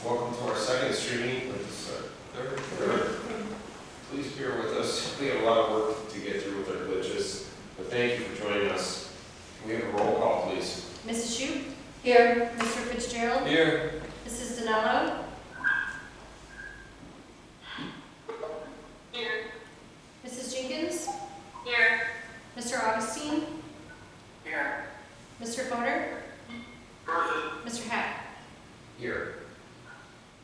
Welcome to our second streaming, with this third. Please bear with us. We have a lot of work to get through with our glitches, but thank you for joining us. Can we have a roll call, please? Mrs. Shoup? Here. Mr. Fitzgerald? Here. Mrs. Donello? Here. Mrs. Jenkins? Here. Mr. Augustine? Here. Mr. Fodor? Present. Mr. Hack? Here.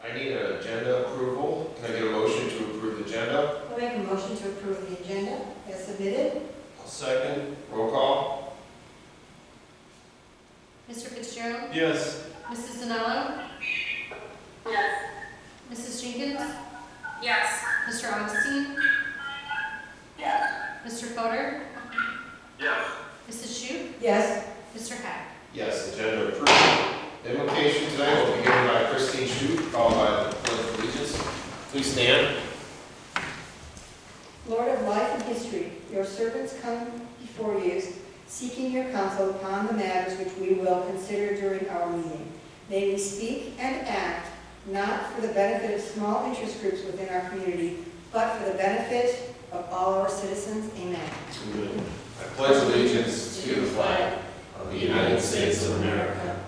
I need an agenda approval. Can I get a motion to approve the agenda? I'll make a motion to approve the agenda as submitted. I'll second. Roll call. Mr. Fitzgerald? Yes. Mrs. Donello? Yes. Mrs. Jenkins? Yes. Mr. Augustine? Yes. Mr. Fodor? Yes. Mrs. Shoup? Yes. Mr. Hack? Yes, agenda approved. The invocation tonight will be given by Christine Shoup, followed by the Pledge of Allegiance. Please stand. Lord of life and history, your servants come before you, seeking your counsel upon the matters which we will consider during our meeting. May we speak and act not for the benefit of small interest groups within our community, but for the benefit of all our citizens. Amen. I pledge allegiance to the flag of the United States of America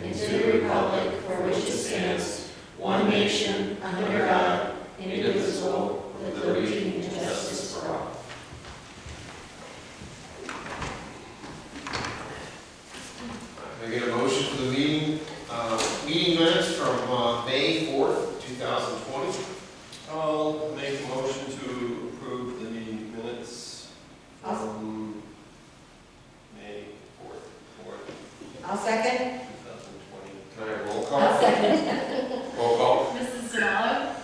and to the republic for which it stands, one nation, under God, indivisible, with liberty and justice for all. Can I get a motion for the meeting minutes from May 4th, 2020? I'll make a motion to approve the meeting minutes from May 4th, I'll second. 2020. Can I have a roll call? I'll second. Roll call. Mrs. Donello?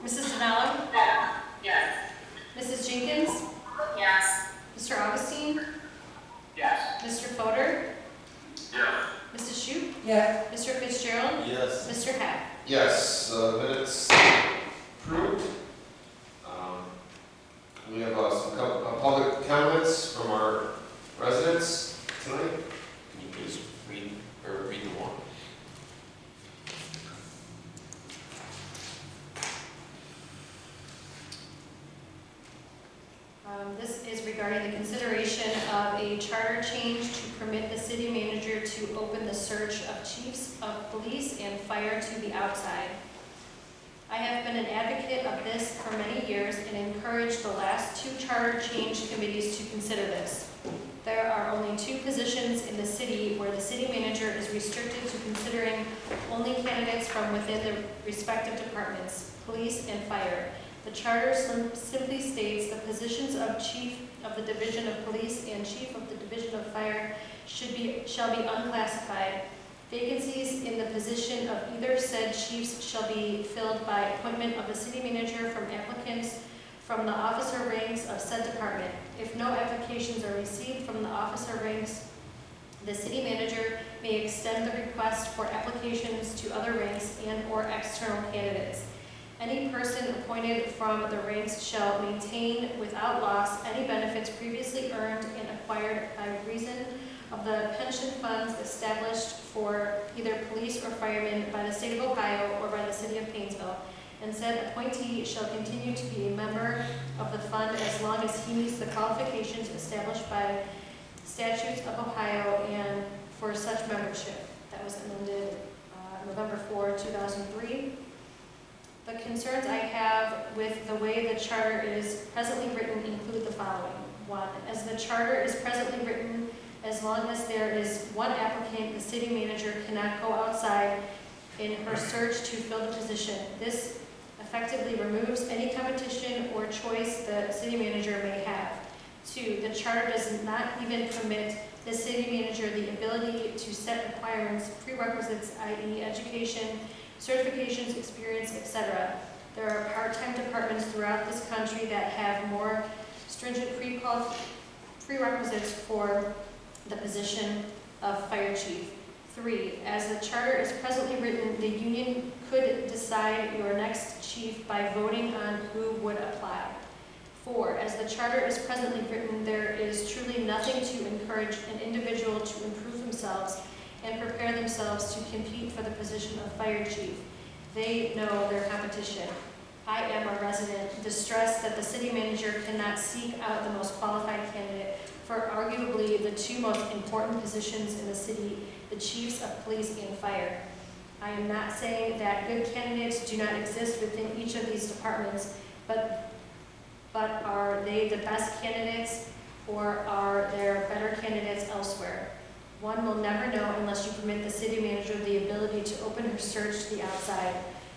Mrs. Donello? Yes. Mrs. Jenkins? Yes. Mr. Augustine? Yes. Mr. Fodor? Yes. Mrs. Shoup? Yes. Mr. Fitzgerald? Yes. Mr. Hack? Yes, minutes approved. We have some public comments from our residents tonight. Can you please read the one? This is regarding the consideration of a charter change to permit the city manager to open the search of chiefs of police and fire to the outside. I have been an advocate of this for many years and encouraged the last two charter change committees to consider this. There are only two positions in the city where the city manager is restricted to considering only candidates from within the respective departments, police and fire. The charter simply states the positions of chief of the division of police and chief of the division of fire shall be unclassified. Vacancies in the position of either said chiefs shall be filled by appointment of the city manager from applicants from the officer ranks of said department. If no applications are received from the officer ranks, the city manager may extend the request for applications to other ranks and/or external candidates. Any person appointed from the ranks shall maintain without loss any benefits previously earned and acquired by reason of the pension funds established for either police or firemen by the state of Ohio or by the city of Painesville, and said appointee shall continue to be a member of the fund as long as he meets the qualifications established by statutes of Ohio and for such membership. That was amended November 4, 2003. The concerns I have with the way the charter is presently written include the following. 1, as the charter is presently written, as long as there is one applicant, the city manager cannot go outside in her search to fill the position. This effectively removes any competition or choice the city manager may have. 2, the charter does not even permit the city manager the ability to set requirements, prerequisites, i.e. education, certifications, experience, etc. There are part-time departments throughout this country that have more stringent prerequisites for the position of fire chief. 3, as the charter is presently written, the union could decide your next chief by voting on who would apply. 4, as the charter is presently written, there is truly nothing to encourage an individual to improve themselves and prepare themselves to compete for the position of fire chief. They know their competition. I am a resident distressed that the city manager cannot seek out the most qualified candidate for arguably the two most important positions in the city, the chiefs of police and fire. I am not saying that good candidates do not exist within each of these departments, but are they the best candidates, or are there better candidates elsewhere? One will never know unless you permit the city manager the ability to open her search to the outside.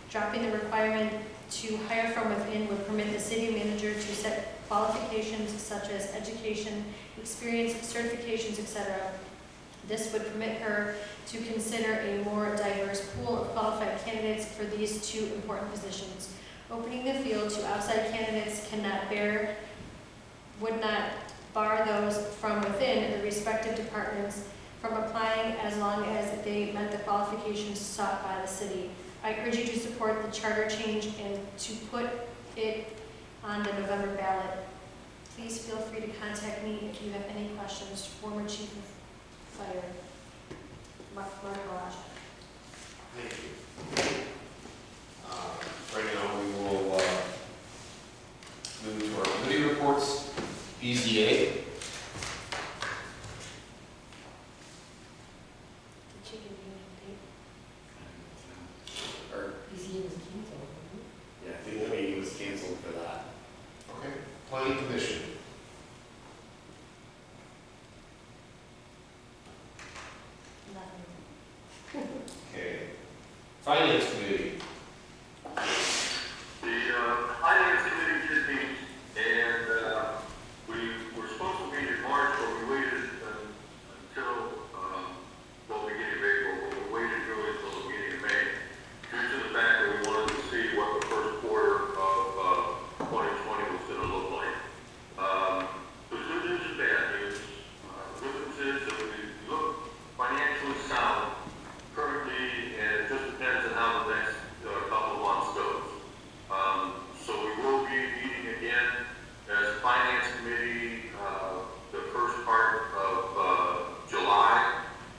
Dropping the requirement to hire from within would permit the city manager to set qualifications such as education, experience, certifications, etc. This would permit her to consider a more diverse pool of qualified candidates for these two important positions. Opening the field to outside candidates would not bar those from within the respective departments from applying as long as they met the qualifications sought by the city. I urge you to support the charter change and to put it on the November ballot. Please feel free to contact me if you have any questions. Former Chief of Fire, Mark Lodge. Thank you. Right now, we will move to our committee reports. BZA. Did you give me an Or, BZA was canceled, wasn't Yeah, I think the meeting was canceled for that. okay. Planning Commission. update? Nothing. Okay. Finance Committee. The Finance Committee did meet, and we were supposed to meet in March, but we waited until, beginning of April, but we waited really until the beginning of May, due to the fact that we wanted to see what the first quarter of 2020 was going to look like. There's good news and bad news. Good news is that we look financially sound currently, and it just depends on how the next couple of months goes. So we will be meeting again as Finance Committee the first part of July,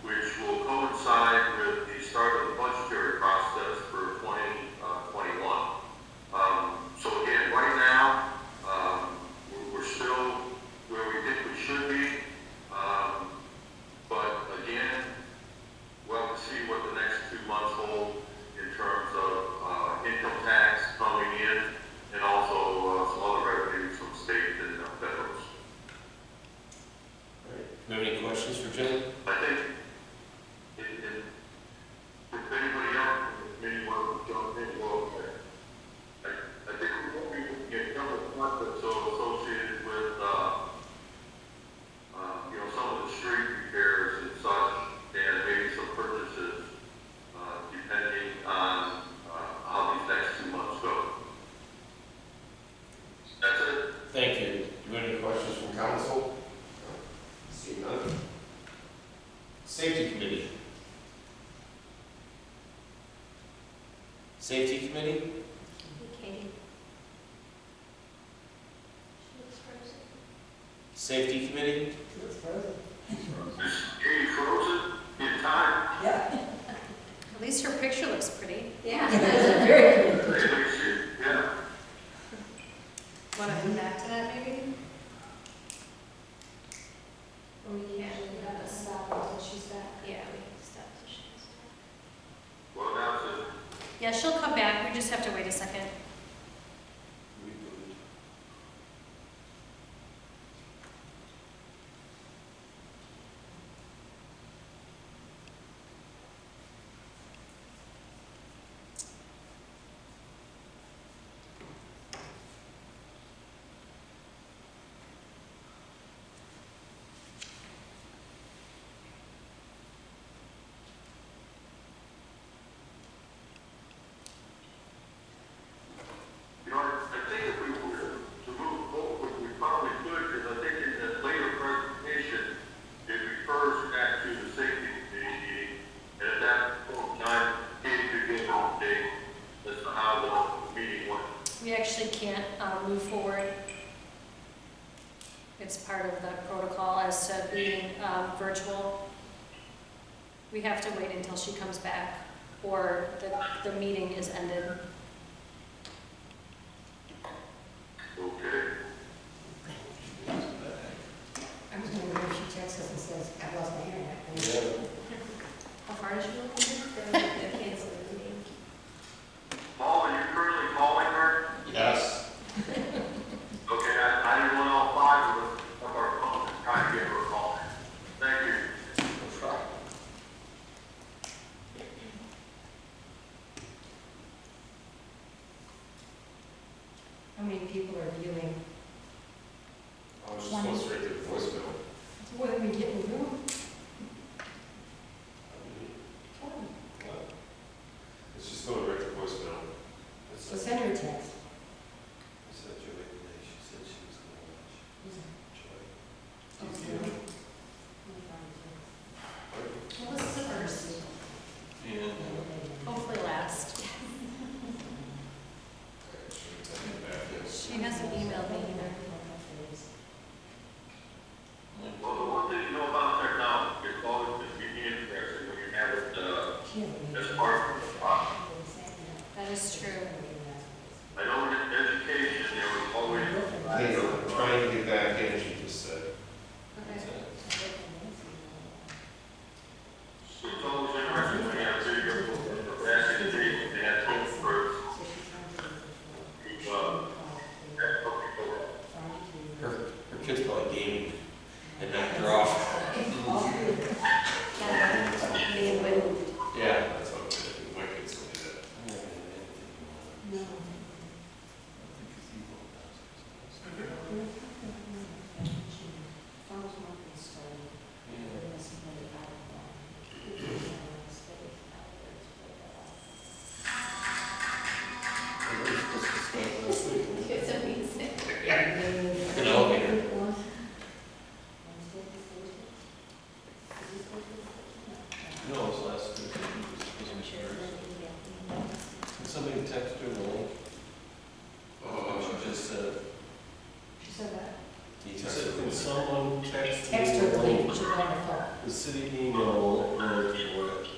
which will coincide with the start of the budgetary process for 2021. So again, right now, we're still where we think we should be. But again, we'll have to see what the next 2 months hold in terms of income tax coming in, and also some other revenues from state and federal. All right. Do you have any questions for Jim? I think, if anybody else in the committee wants to jump in, well, I think we won't be looking at some of the concepts associated with, some of the street repairs and such, and maybe some purchases, depending on how these next 2 months go. That's it. Thank you. Do you have any questions from council? See none. Safety Committee. Safety Committee. Katie. She looks frozen. Safety Committee. it? It was frozen. Katie frozen in time. Yeah. At least her picture looks pretty. Yeah. It was very good. Yeah. Want to come back to that maybe? Or we usually have to stop until she's back. Yeah, we have to stop until she's back. Well, that's it. Yeah, she'll come back. We just have to wait a second. I think if we were to move forward, we probably could, because I think in the later presentation, it refers back to the safety committee meeting, and at that point in time, Katie could give an update as to how the meeting went. We actually can't move forward. It's part of the protocol as to being virtual. We have to wait until she comes back, or the meeting is ended. Okay. I was wondering if she texts us and says, I lost my internet. Yeah. How far is she looking? They're canceling the meeting. Paul, are you currently calling her? Yes. Okay, I didn't want all five of our phones trying to get her a call. Thank you. No problem. How many people are viewing? I was just going straight to the voicemail. It's more than we get in the room. It's just going right to voicemail. So send her a text. I said Joy today, she said she was gonna watch. Joy. Okay. Well, this is the first, And, hopefully last. She hasn't emailed me either. Well, the one thing you know about technology, it's always been really interesting when you have it, as part of the process. That is true. I know in education, there was always, Hey, I'm trying to get back in, she just said. Okay. it's always interesting when you have video, back in the days, they had home first. her kid's probably gaming and knocked her off. Being moved. Yeah, that's what I'm saying. My kids will do that. No. It's amazing. An elevator. No, it was last week. Somebody texted her the link. She just said, She said that. he said, can someone text Text me her the the link, link? she'll go on her phone. The city email won't load for it.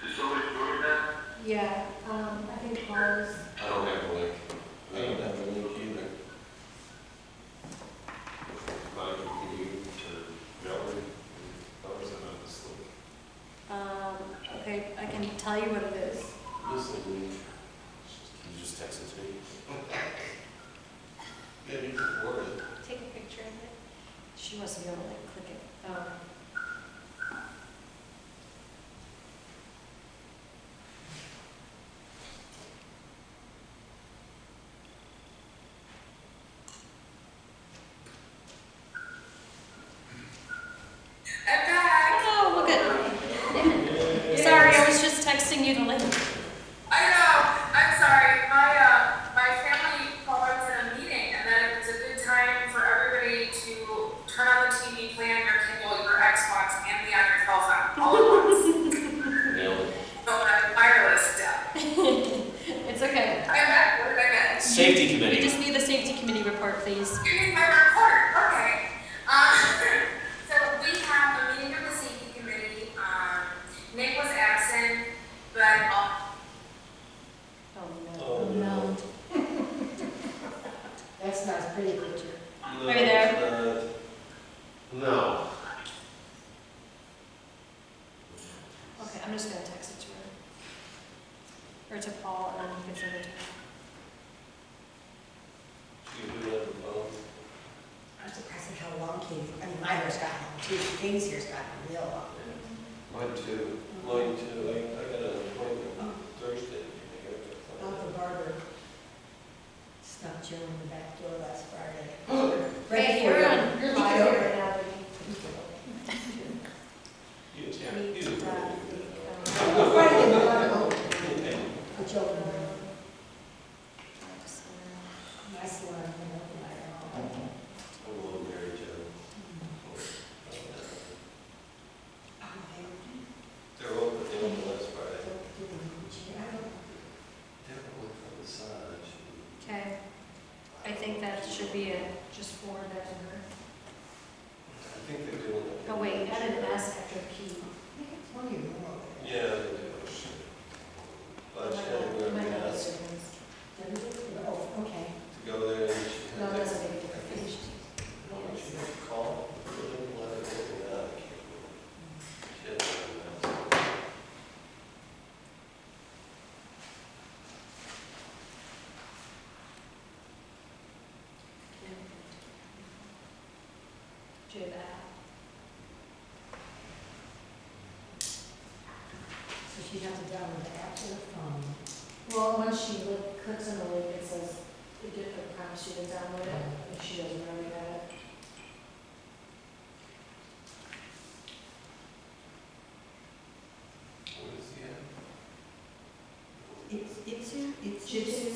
is somebody doing that? Yeah, I think Paul's. I don't have a link. I don't have a link either. Mine can you or Mallory? How is it on this link? Okay, I can tell you what it is. This link. Can you just text it to me? Yeah, you can forward it. Take a picture of it. She wants to be able to like click it. Oh, look at. Sorry, I was just texting you the link. I know, I'm sorry. My family called us in a meeting and that it was a good time for everybody to turn on the TV, play on your Kindle, your Xbox, and be on your cell phone all at once. Nailed it. So that wireless stuff. It's okay. I'm back, what did I miss? Safety We committee. just need the safety committee report, please. You need my report, okay. So we have a meeting of the safety committee. Nick was absent, but Oh, no. That's not a pretty picture. No, Are you there? it's No. Okay, I'm just gonna text it to her. Or to Paul, and then he can send it to her. not. You do it on the phone. I'm surprised at how long Katie, I mean, my hair's gotten long too. Katie's hair's gotten real long. Mine too. Mine too. I got an appointment Thursday. The barber snuck Joe in the back door last Friday. Right Hey, before you're you- on, you're you live go. right now, baby. Friday, the barber. The Joe. Nice one. I'm a little Mary Jo. They're open last Friday. They're open for massage. Okay, I think that should be it, just forward that to her. I think they're doing it. Oh wait, add an S after P. She has to download the app to the phone. Well, once she clicks on the link, it says, it prompts you to download it, if she doesn't already have it. What is the app? It's Jitsu.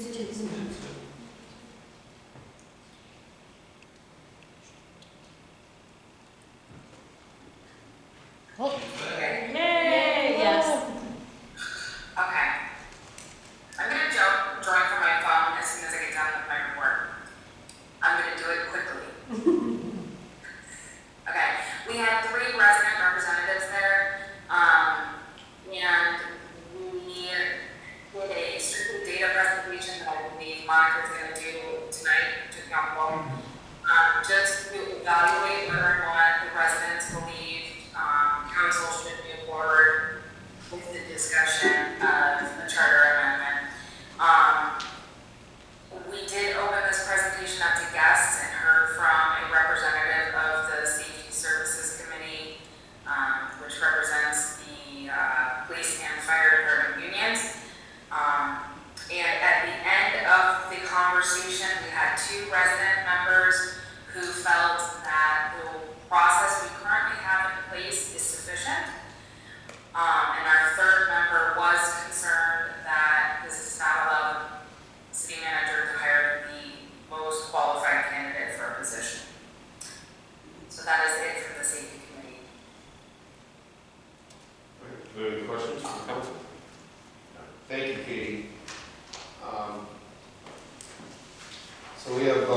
Okay. Yay, yes. Okay. I'm gonna join from my phone as soon as I get done with my report. I'm gonna do it quickly. Okay, we had 3 resident representatives there, and we did a strictly data presentation that I believe Monica's gonna do tonight to council. Just to evaluate whether or not the residents believe, council should move forward with the discussion of the charter amendment. We did open this presentation up to guests and heard from a representative of the Safety Services Committee, which represents the police and fire department unions. And at the end of the conversation, we had 2 resident members who felt that the process we currently have in place is sufficient. And our 3rd member was concerned that this does not allow the city manager to hire the most qualified candidate for a position. So that is it from the safety committee. Any questions from council? Thank you, Katie. So we have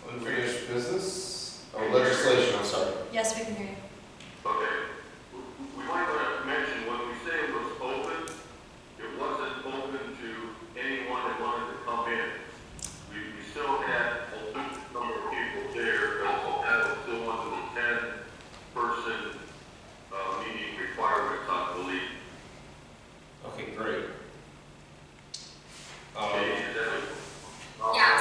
unfinished business, legislation, I'm sorry. Yes, we can hear you. Okay. We might want to mention, when we say it was open, it wasn't open to anyone that wanted to come in. We still had a limited number of people there, but that was still under the 10-person meeting requirements, I believe. Okay, great. Okay, is that- Yes,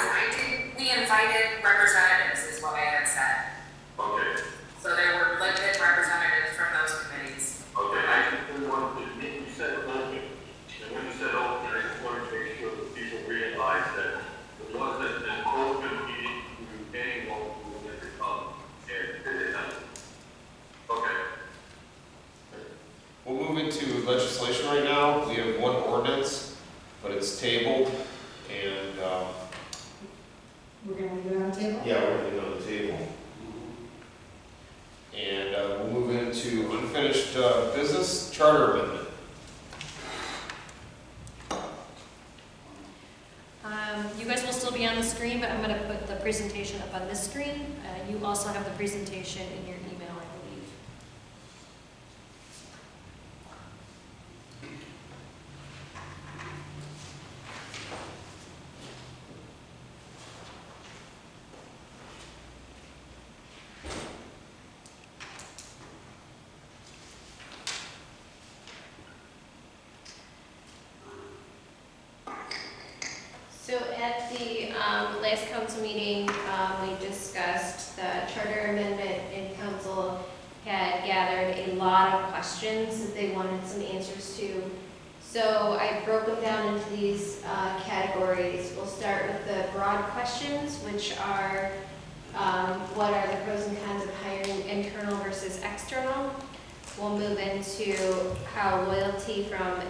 we invited representatives is what I had said. Okay, So there were limited representatives from those committees. okay, I just didn't want to, you said open, and when you said open, I just wanted to make sure that people realize that it wasn't an open meeting to anyone who wanted to come and it happened. Okay. We'll move into legislation right now. We have 1 ordinance, but it's tabled, and, We're gonna leave it on the table? yeah, we're gonna leave it on the table. And we'll move into unfinished business, charter amendment. You guys will still be on the screen, but I'm going to put the presentation up on this screen. You also have the presentation in your email, I believe. So at the last council meeting, we discussed the charter amendment, and council had gathered a lot of questions that they wanted some answers to. So I broke them down into these categories. We'll start with the broad questions, which are what are the pros and cons of hiring internal versus external? We'll move into how loyalty from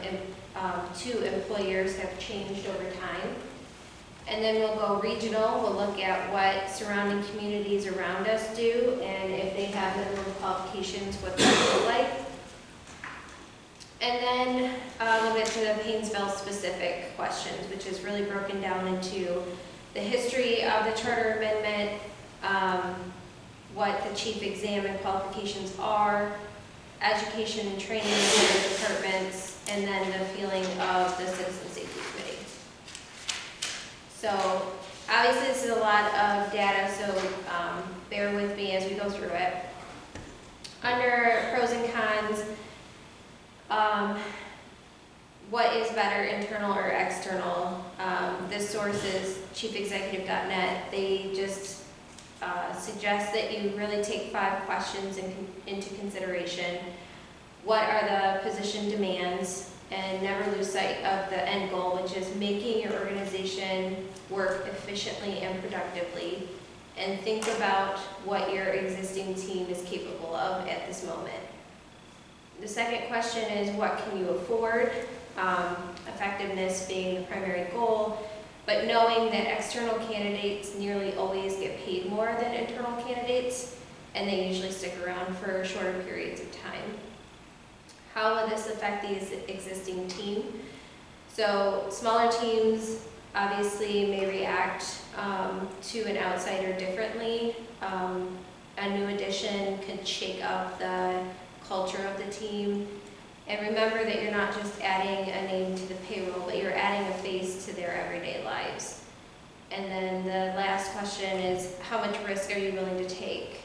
to employers have changed over time. And then we'll go regional. We'll look at what surrounding communities around us do, and if they have minimum qualifications, what that look like. And then we'll get to the Painesville specific questions, which is really broken down into the history of the charter amendment, what the chief exam and qualifications are, education and training in the departments, and then the feeling of the Citizen Safety Committee. So obviously this is a lot of data, so bear with me as we go through it. Under pros and cons, what is better, internal or external? This source is chiefexecutive.net. They just suggest that you really take 5 questions into consideration. what are the position demands, and never lose sight of the end goal, which is making your organization work efficiently and productively, and think about what your existing team is capable of at this moment. The second question is, what can you afford? Effectiveness being the primary goal, but knowing that external candidates nearly always get paid more than internal candidates, and they usually stick around for shorter periods of time. How will this affect the existing team? So smaller teams obviously may react to an outsider differently. A new addition could shake up the culture of the team. And remember that you're not just adding a name to the payroll, but you're adding a face to their everyday lives. And then the last question is, how much risk are you willing to take?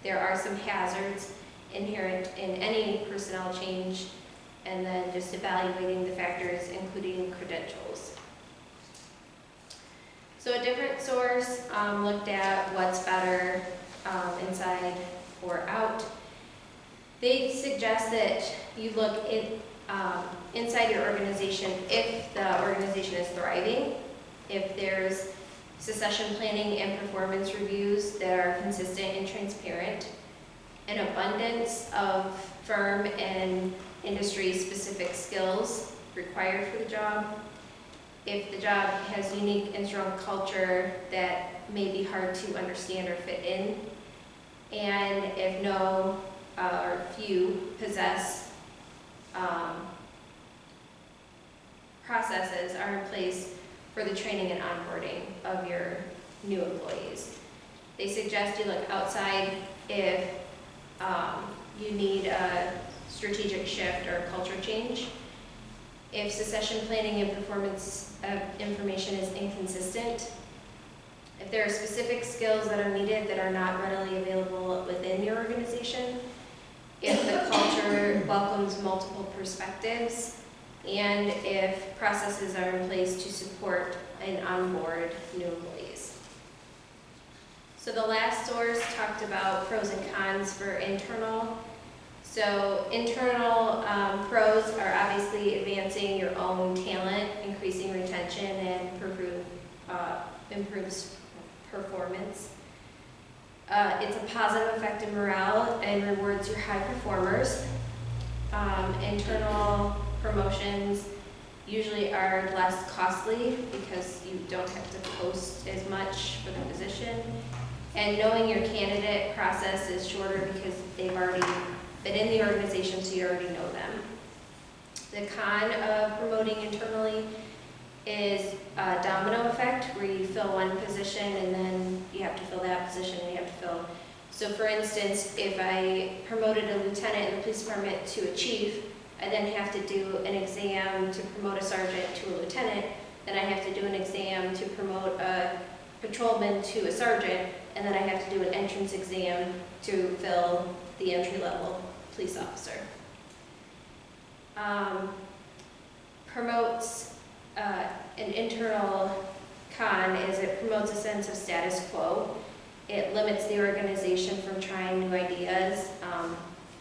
There are some hazards inherent in any personnel change, and then just evaluating the factors, including credentials. So a different source looked at what's better inside or out. They suggest that you look inside your organization if the organization is thriving, if there's succession planning and performance reviews that are consistent and transparent, an abundance of firm and industry-specific skills required for the job, if the job has unique and strong culture that may be hard to understand or fit in, and if no or few possess processes are in place for the training and onboarding of your new employees. They suggest you look outside if you need a strategic shift or culture change, if succession planning and performance information is inconsistent, if there are specific skills that are needed that are not readily available within your organization, if the culture welcomes multiple perspectives, and if processes are in place to support and onboard new employees. So the last source talked about pros and cons for internal. So internal pros are obviously advancing your own talent, increasing retention, and improves performance. It's a positive effect in morale and rewards your high performers. Internal promotions usually are less costly because you don't have to post as much for the position. And knowing your candidate process is shorter because they've already been in the organization, so you already know them. The con of promoting internally is a domino effect, where you fill one position and then you have to fill that position and you have to fill. So for instance, if I promoted a lieutenant in the police department to a chief, I then have to do an exam to promote a sergeant to a lieutenant, then I have to do an exam to promote a patrolman to a sergeant, and then I have to do an entrance exam to fill the entry-level police officer. Promotes an internal con is it promotes a sense of status quo. It limits the organization from trying new ideas.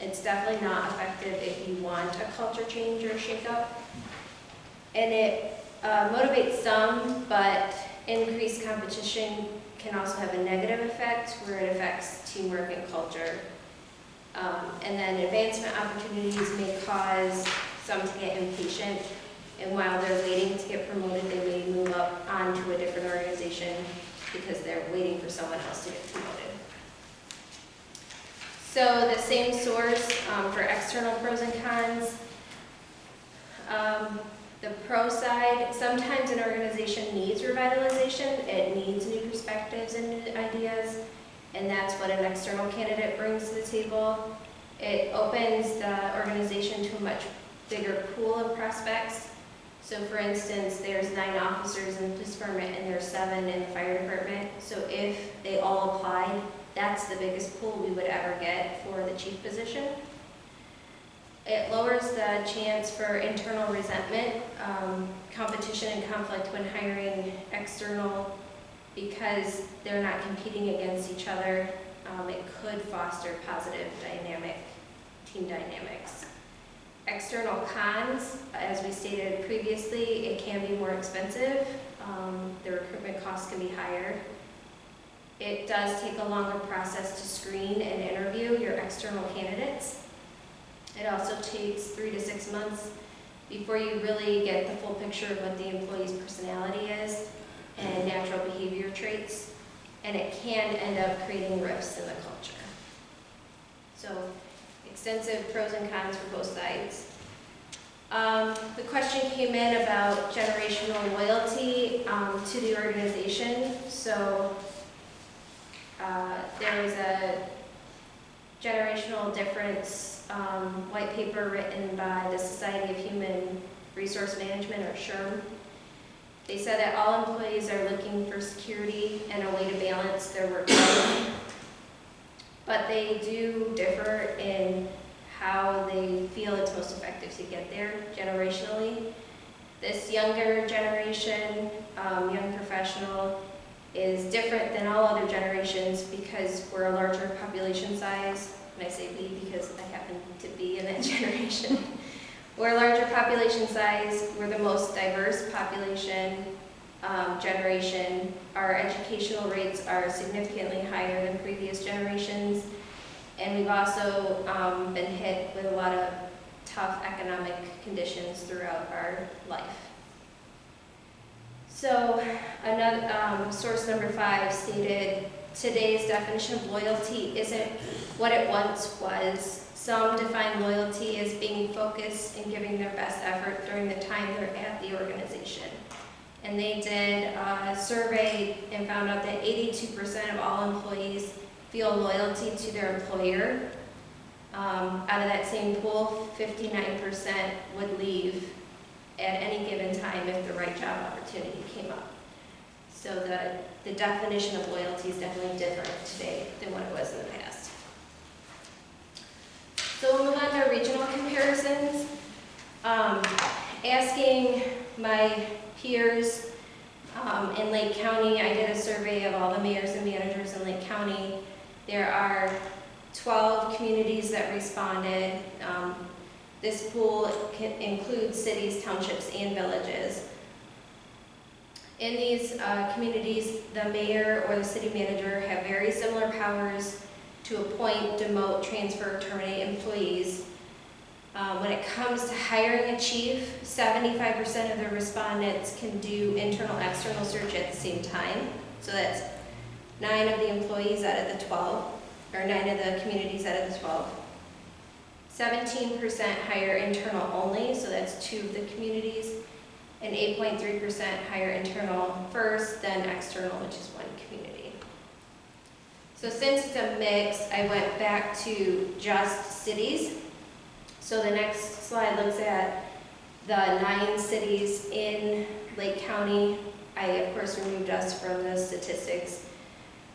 It's definitely not effective if you want a culture change or a shakeup. And it motivates some, but increased competition can also have a negative effect where it affects teamwork and culture. And then advancement opportunities may cause some to get impatient, and while they're waiting to get promoted, they may move up onto a different organization because they're waiting for someone else to get promoted. So the same source for external pros and cons. The pro side, sometimes an organization needs revitalization, it needs new perspectives and new ideas, and that's what an external candidate brings to the table. It opens the organization to a much bigger pool of prospects. So for instance, there's 9 officers in the police department and there's 7 in the fire department. So if they all applied, that's the biggest pool we would ever get for the chief position. It lowers the chance for internal resentment, competition and conflict when hiring external, because they're not competing against each other. It could foster positive dynamic team dynamics. External cons, as we stated previously, it can be more expensive. The recruitment costs can be higher. It does take a longer process to screen and interview your external candidates. It also takes 3 to 6 months before you really get the full picture of what the employee's personality is and natural behavior traits, and it can end up creating rifts in the culture. So, extensive pros and cons for both sides. The question came in about generational loyalty to the organization. So, there was a generational difference white paper written by the Society of Human Resource Management, or SHRM. They said that all employees are looking for security and a way to balance their work life, but they do differ in how they feel it's most effective to get there generationally. This younger generation, young professional, is different than all other generations because we're a larger population size. And I say we because I happen to be in that generation. We're a larger population size, we're the most diverse population generation. Our educational rates are significantly higher than previous generations. And we've also been hit with a lot of tough economic conditions throughout our life. So another source number 5 stated, today's definition of loyalty isn't what it once was. Some define loyalty as being focused and giving their best effort during the time they're at the organization. And they did a survey and found out that 82% of all employees feel loyalty to their employer. Out of that same pool, 59% would leave at any given time if the right job opportunity came up. So the definition of loyalty is definitely different today than what it was in the past. So we'll move on to regional comparisons. Asking my peers in Lake County, I did a survey of all the mayors and managers in Lake County. There are 12 communities that responded. This pool includes cities, townships, and villages. In these communities, the mayor or the city manager have very similar powers to appoint, demote, transfer, terminate employees. When it comes to hiring a chief, 75% of the respondents can do internal, external search at the same time. So that's 9 of the employees out of the 12, or 9 of the communities out of the 12. 17% hire internal only, so that's 2 of the communities, and 8.3% hire internal first, then external, which is 1 community. So since it's a mix, I went back to just cities. So the next slide looks at the 9 cities in Lake County. I, of course, removed us from the statistics,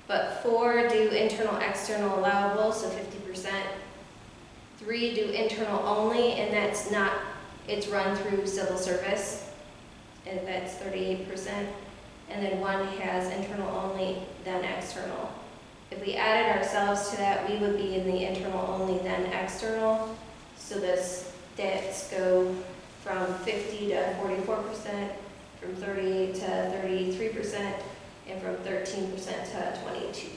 but 4 do internal, external allowable, so 50%. 3 do internal only, and that's not, it's run through civil service, and that's 38%. And then 1 has internal only, then external. If we added ourselves to that, we would be in the internal only, then external. So the stats go from 50 to 44%, from 38 to 33%, and from 13% to 22%.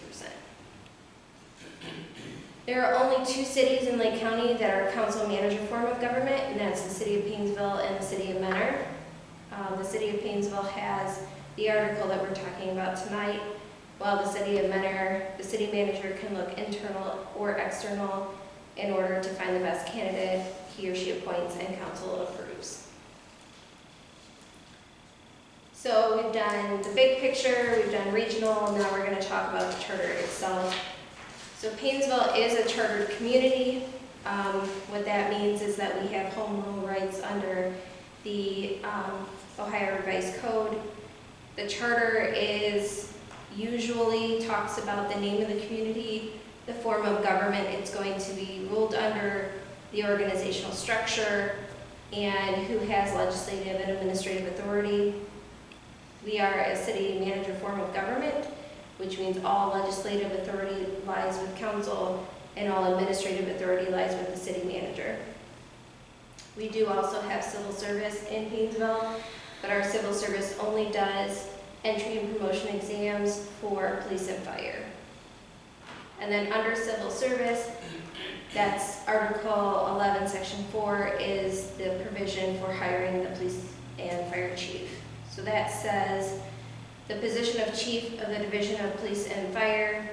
There are only 2 cities in Lake County that are council-manager form of government, and that's the city of Paynesville and the city of Mentor. The city of Paynesville has the article that we're talking about tonight, while the city of Mentor, the city manager can look internal or external in order to find the best candidate he or she appoints and council approves. So we've done the big picture, we've done regional, now we're going to talk about the charter itself. So Paynesville is a chartered community. What that means is that we have home rule rights under the Ohio Revised Code. The charter usually talks about the name of the community, the form of government it's going to be ruled under, the organizational structure, and who has legislative and administrative authority. We are a city manager form of government, which means all legislative authority lies with council and all administrative authority lies with the city manager. We do also have civil service in Painesville, but our civil service only does entry and promotion exams for police and fire. And then under civil service, that's Article 11, Section 4 is the provision for hiring the police and fire chief. So that says, the position of chief of the Division of Police and Fire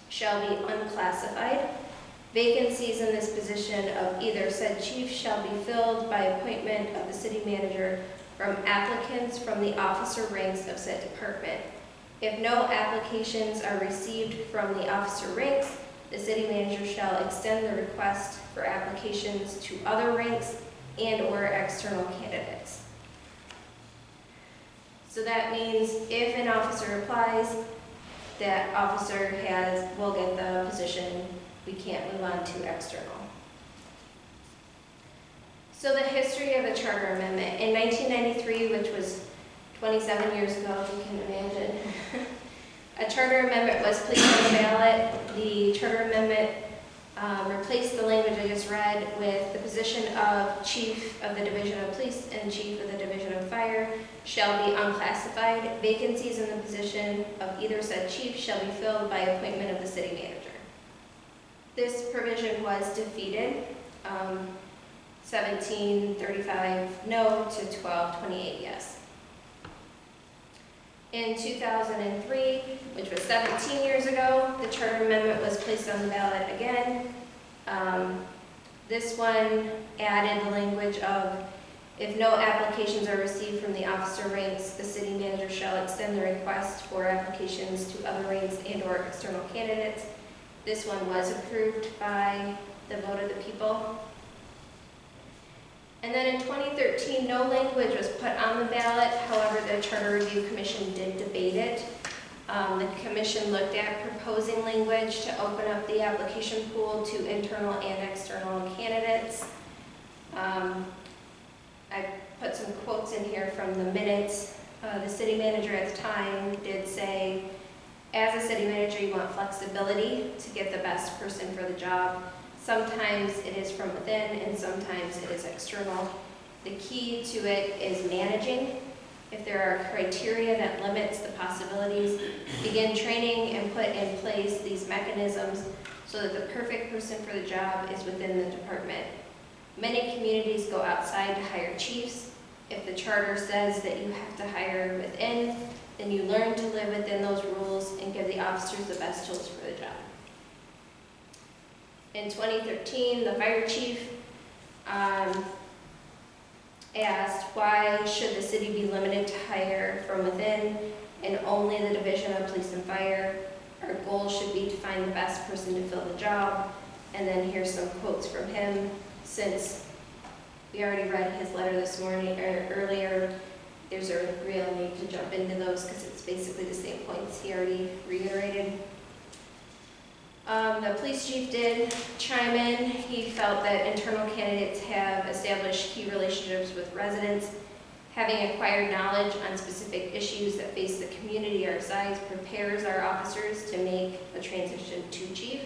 shall be unclassified. Vacancies in this position of either said chief shall be filled by appointment of the city manager from applicants from the officer ranks of said department. If no applications are received from the officer ranks, the city manager shall extend the request for applications to other ranks and/or external candidates. So that means if an officer applies, that officer will get the position. We can't move on to external. So the history of the charter amendment. In 1993, which was 27 years ago, if you can imagine, a charter amendment was placed on the ballot. The charter amendment replaced the language I just read with the position of chief of the Division of Police and chief of the Division of Fire shall be unclassified. Vacancies in the position of either said chief shall be filled by appointment of the city manager. This provision was defeated, 1735 no to 1228 yes. In 2003, which was 17 years ago, the charter amendment was placed on the ballot again. This one added the language of, if no applications are received from the officer ranks, the city manager shall extend the request for applications to other ranks and/or external candidates. This one was approved by the vote of the people. And then in 2013, no language was put on the ballot. However, the Charter Review Commission did debate it. The commission looked at proposing language to open up the application pool to internal and external candidates. I put some quotes in here from the minutes. The city manager at the time did say, as a city manager, you want flexibility to get the best person for the job. Sometimes it is from within and sometimes it is external. The key to it is managing. If there are criteria that limits the possibilities, begin training and put in place these mechanisms so that the perfect person for the job is within the department. Many communities go outside to hire chiefs. If the charter says that you have to hire within, then you learn to live within those rules and give the officers the best tools for the job. In 2013, the fire chief asked, why should the city be limited to hire from within and only the Division of Police and Fire? Our goal should be to find the best person to fill the job. And then here's some quotes from him, since we already read his letter this morning, or earlier. There's a real need to jump into those because it's basically the same points he already reiterated. The police chief did chime in. He felt that internal candidates have established key relationships with residents. Having acquired knowledge on specific issues that face the community our size prepares our officers to make the transition to chief.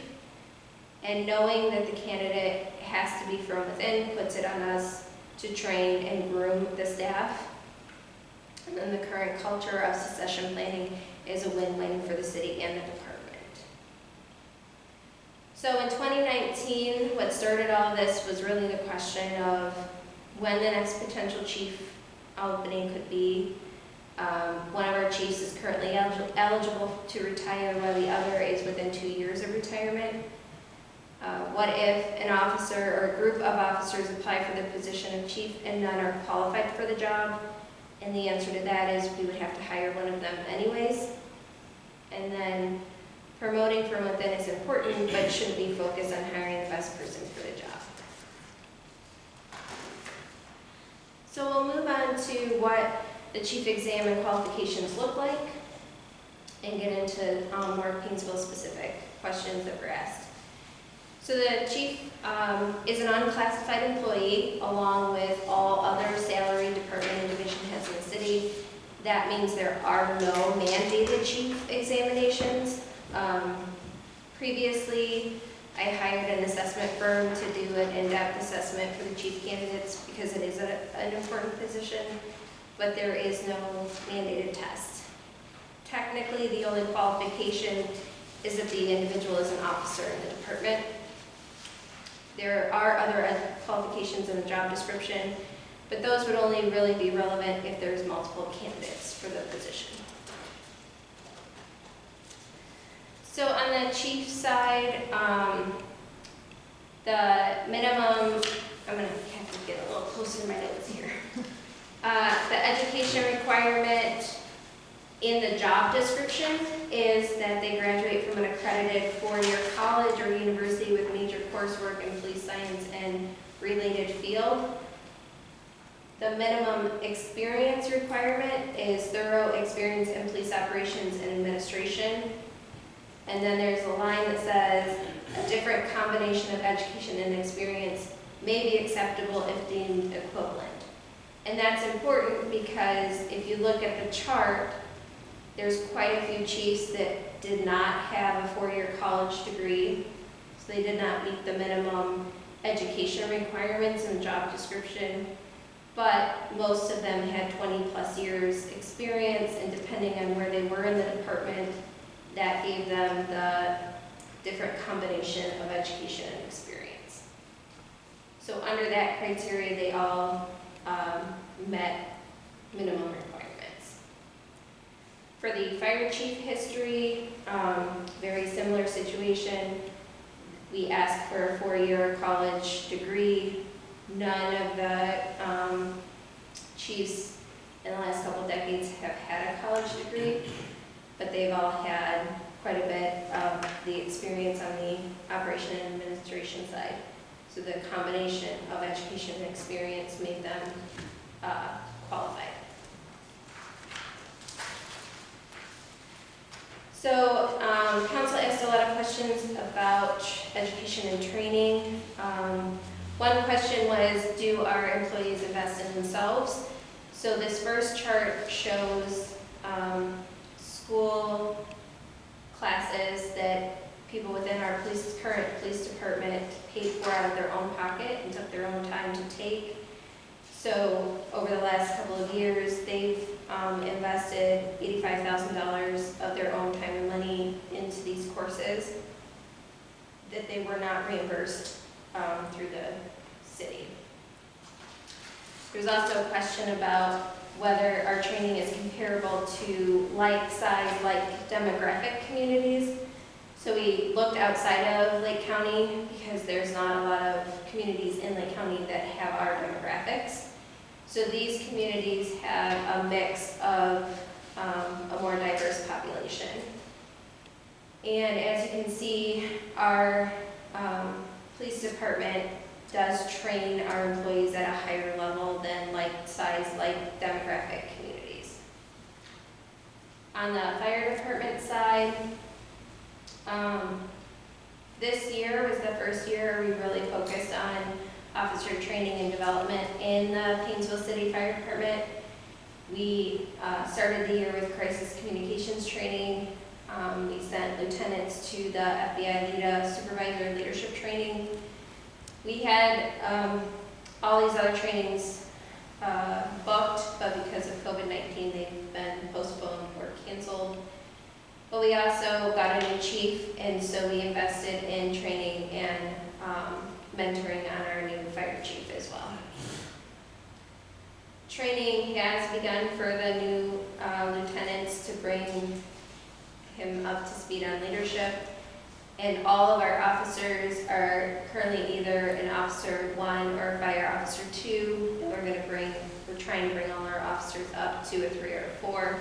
And knowing that the candidate has to be from within puts it on us to train and groom the staff. And then the current culture of succession planning is a win-win for the city and the department. So in 2019, what started all this was really the question of when the next potential chief opening could be. One of our chiefs is currently eligible to retire, while the other is within 2 years of retirement. What if an officer or a group of officers apply for the position of chief and none are qualified for the job? And the answer to that is we would have to hire one of them anyways. And then promoting from within is important, but shouldn't be focused on hiring the best person for the job. So we'll move on to what the chief exam and qualifications look like and get into more Painesville specific questions that were asked. So the chief is an unclassified employee along with all other salary, department, and division heads in the city. That means there are no mandated chief examinations. Previously, I hired an assessment firm to do an in-depth assessment for the chief candidates because it is an important position, but there is no mandated test. Technically, the only qualification is that the individual is an officer in the department. There are other qualifications in the job description, but those would only really be relevant if there's multiple candidates for the position. So on the chief side, the minimum, I'm going to have to get a little closer to my notes here. The education requirement in the job description is that they graduate from an accredited 4-year college or university with major coursework in police science and related field. The minimum experience requirement is thorough experience in police operations and administration. And then there's a line that says, a different combination of education and experience may be acceptable if deemed equivalent. And that's important because if you look at the chart, there's quite a few chiefs that did not have a 4-year college degree, so they did not meet the minimum education requirements in the job description, but most of them had 20+ years experience, and depending on where they were in the department, that gave them the different combination of education and experience. So under that criteria, they all met minimum requirements. For the fire chief history, very similar situation. We asked for a 4-year college degree. None of the chiefs in the last couple decades have had a college degree, but they've all had quite a bit of the experience on the operation and administration side. So the combination of education and experience made them qualified. So council asked a lot of questions about education and training. One question was, do our employees invest in themselves? So this first chart shows school classes that people within our current police department paid for out of their own pocket and took their own time to take. So over the last couple of years, they've invested $85,000 of their own time and money into these courses that they were not reimbursed through the city. There's also a question about whether our training is comparable to like-size, like demographic communities. So we looked outside of Lake County because there's not a lot of communities in Lake County that have our demographics. So these communities have a mix of a more diverse population. And as you can see, our police department does train our employees at a higher level than like-size, like demographic communities. On the fire department side, this year was the first year we really focused on officer training and development in the Painesville City Fire Department. We started the year with crisis communications training. We sent lieutenants to the FBI LEDA supervisor leadership training. We had all these other trainings booked, but because of COVID-19, they've been postponed or canceled. But we also got a new chief, and so we invested in training and mentoring on our new fire chief as well. Training has begun for the new lieutenants to bring him up to speed on leadership. And all of our officers are currently either an officer 1 or a fire officer 2. And we're trying to bring all our officers up to a 3 or a 4.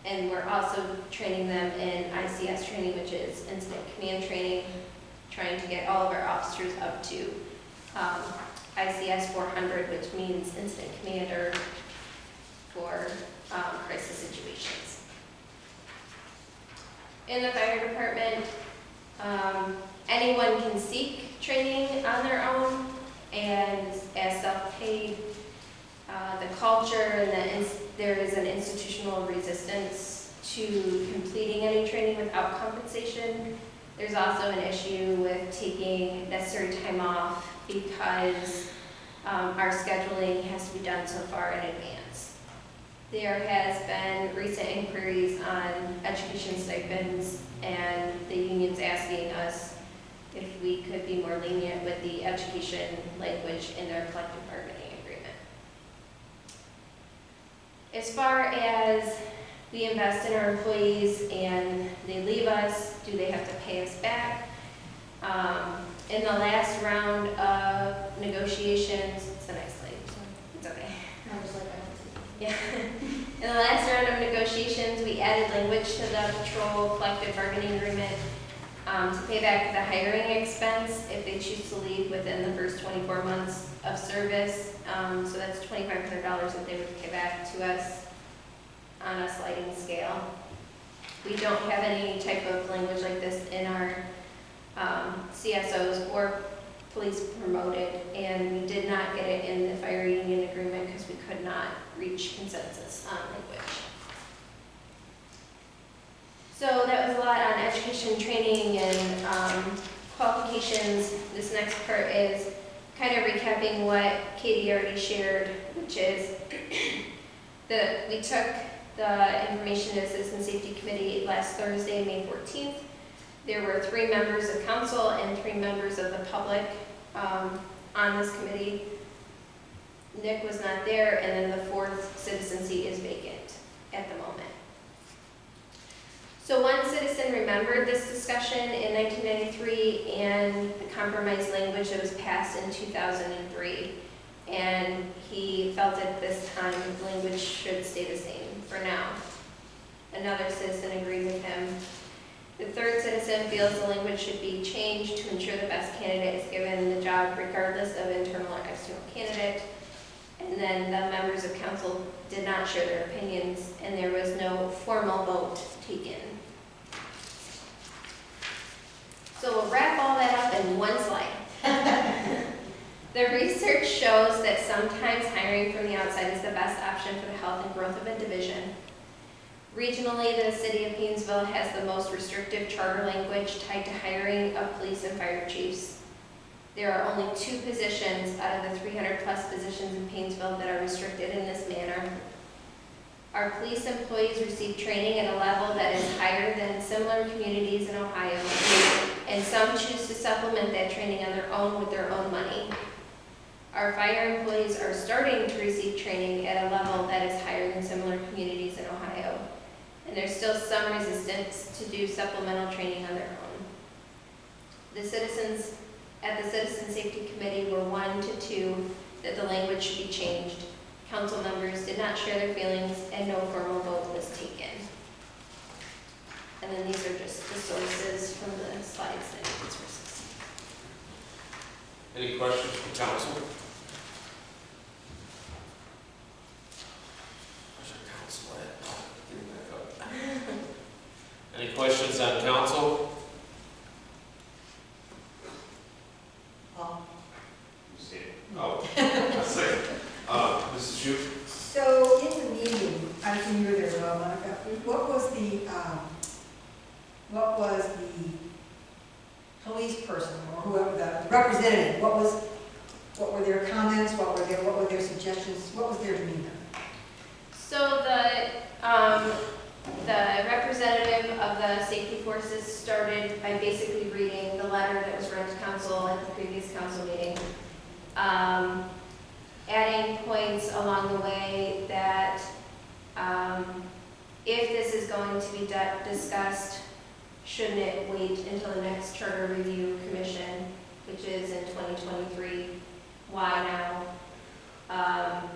And we're also training them in ICS training, which is incident command training, trying to get all of our officers up to ICS 400, which means incident commander for crisis situations. In the fire department, anyone can seek training on their own and as self-paid. The culture and there is an institutional resistance to completing any training without compensation. There's also an issue with taking necessary time off because our scheduling has to be done so far in advance. There has been recent inquiries on education stipends, and the union's asking us if we could be more lenient with the education language in their collective bargaining agreement. As far as we invest in our employees and they leave us, do they have to pay us back? In the last round of negotiations, it's the next slide, so it's okay. I was like, I don't see. Yeah. In the last round of negotiations, we added language to the patrol collective bargaining agreement to pay back the hiring expense if they choose to leave within the first 24 months of service. So that's $2,500 that they would pay back to us on a sliding scale. We don't have any type of language like this in our CSOs or police promoted, and we did not get it in the fire union agreement because we could not reach consensus on language. So that was a lot on education, training, and qualifications. This next part is kind of recapping what Katie already shared, which is that we took the information to Citizen Safety Committee last Thursday, May 14th. There were 3 members of council and 3 members of the public on this committee. Nick was not there, and then the 4th citizen seat is vacant at the moment. So one citizen remembered this discussion in 1993 and the compromise language that was passed in 2003. And he felt at this time the language should stay the same for now. Another citizen agreed with him. The 3rd citizen feels the language should be changed to ensure the best candidate is given the job regardless of internal or external candidate. And then the members of council did not share their opinions, and there was no formal vote taken. So we'll wrap all that up in one slide. The research shows that sometimes hiring from the outside is the best option for the health and growth of a division. Regionally, the city of Painesville has the most restrictive charter language tied to hiring of police and fire chiefs. There are only 2 positions out of the 300 plus positions in Painesville that are restricted in this manner. Our police employees receive training at a level that is higher than similar communities in Ohio, and some choose to supplement that training on their own with their own money. Our fire employees are starting to receive training at a level that is higher than similar communities in Ohio, and there's still some resistance to do supplemental training on their own. The citizens at the Citizen Safety Committee were 1 to 2 that the language should be changed. Council members did not share their feelings, and no formal vote was taken. And then these are just the sources from the slides that you can sources. Any questions from council? Where's our council at? Get him back up. Any questions on council? Oh, a second. Mrs. Shu? So in the meeting, I think you were there, Monica, what was the police person or whoever, the representative, what were their comments, what were their suggestions, what was their demeanor? So the representative of the safety forces started by basically reading the letter that was read to council at the previous council meeting, adding points along the way that if this is going to be discussed, shouldn't it wait until the next charter review commission, which is in 2023? Why now?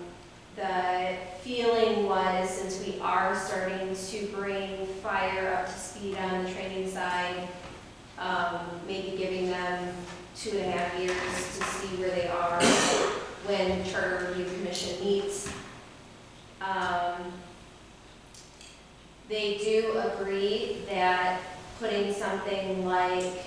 The feeling was, since we are starting to bring fire up to speed on the training side, maybe giving them 2.5 years to see where they are when Charter Review Commission meets. They do agree that putting something like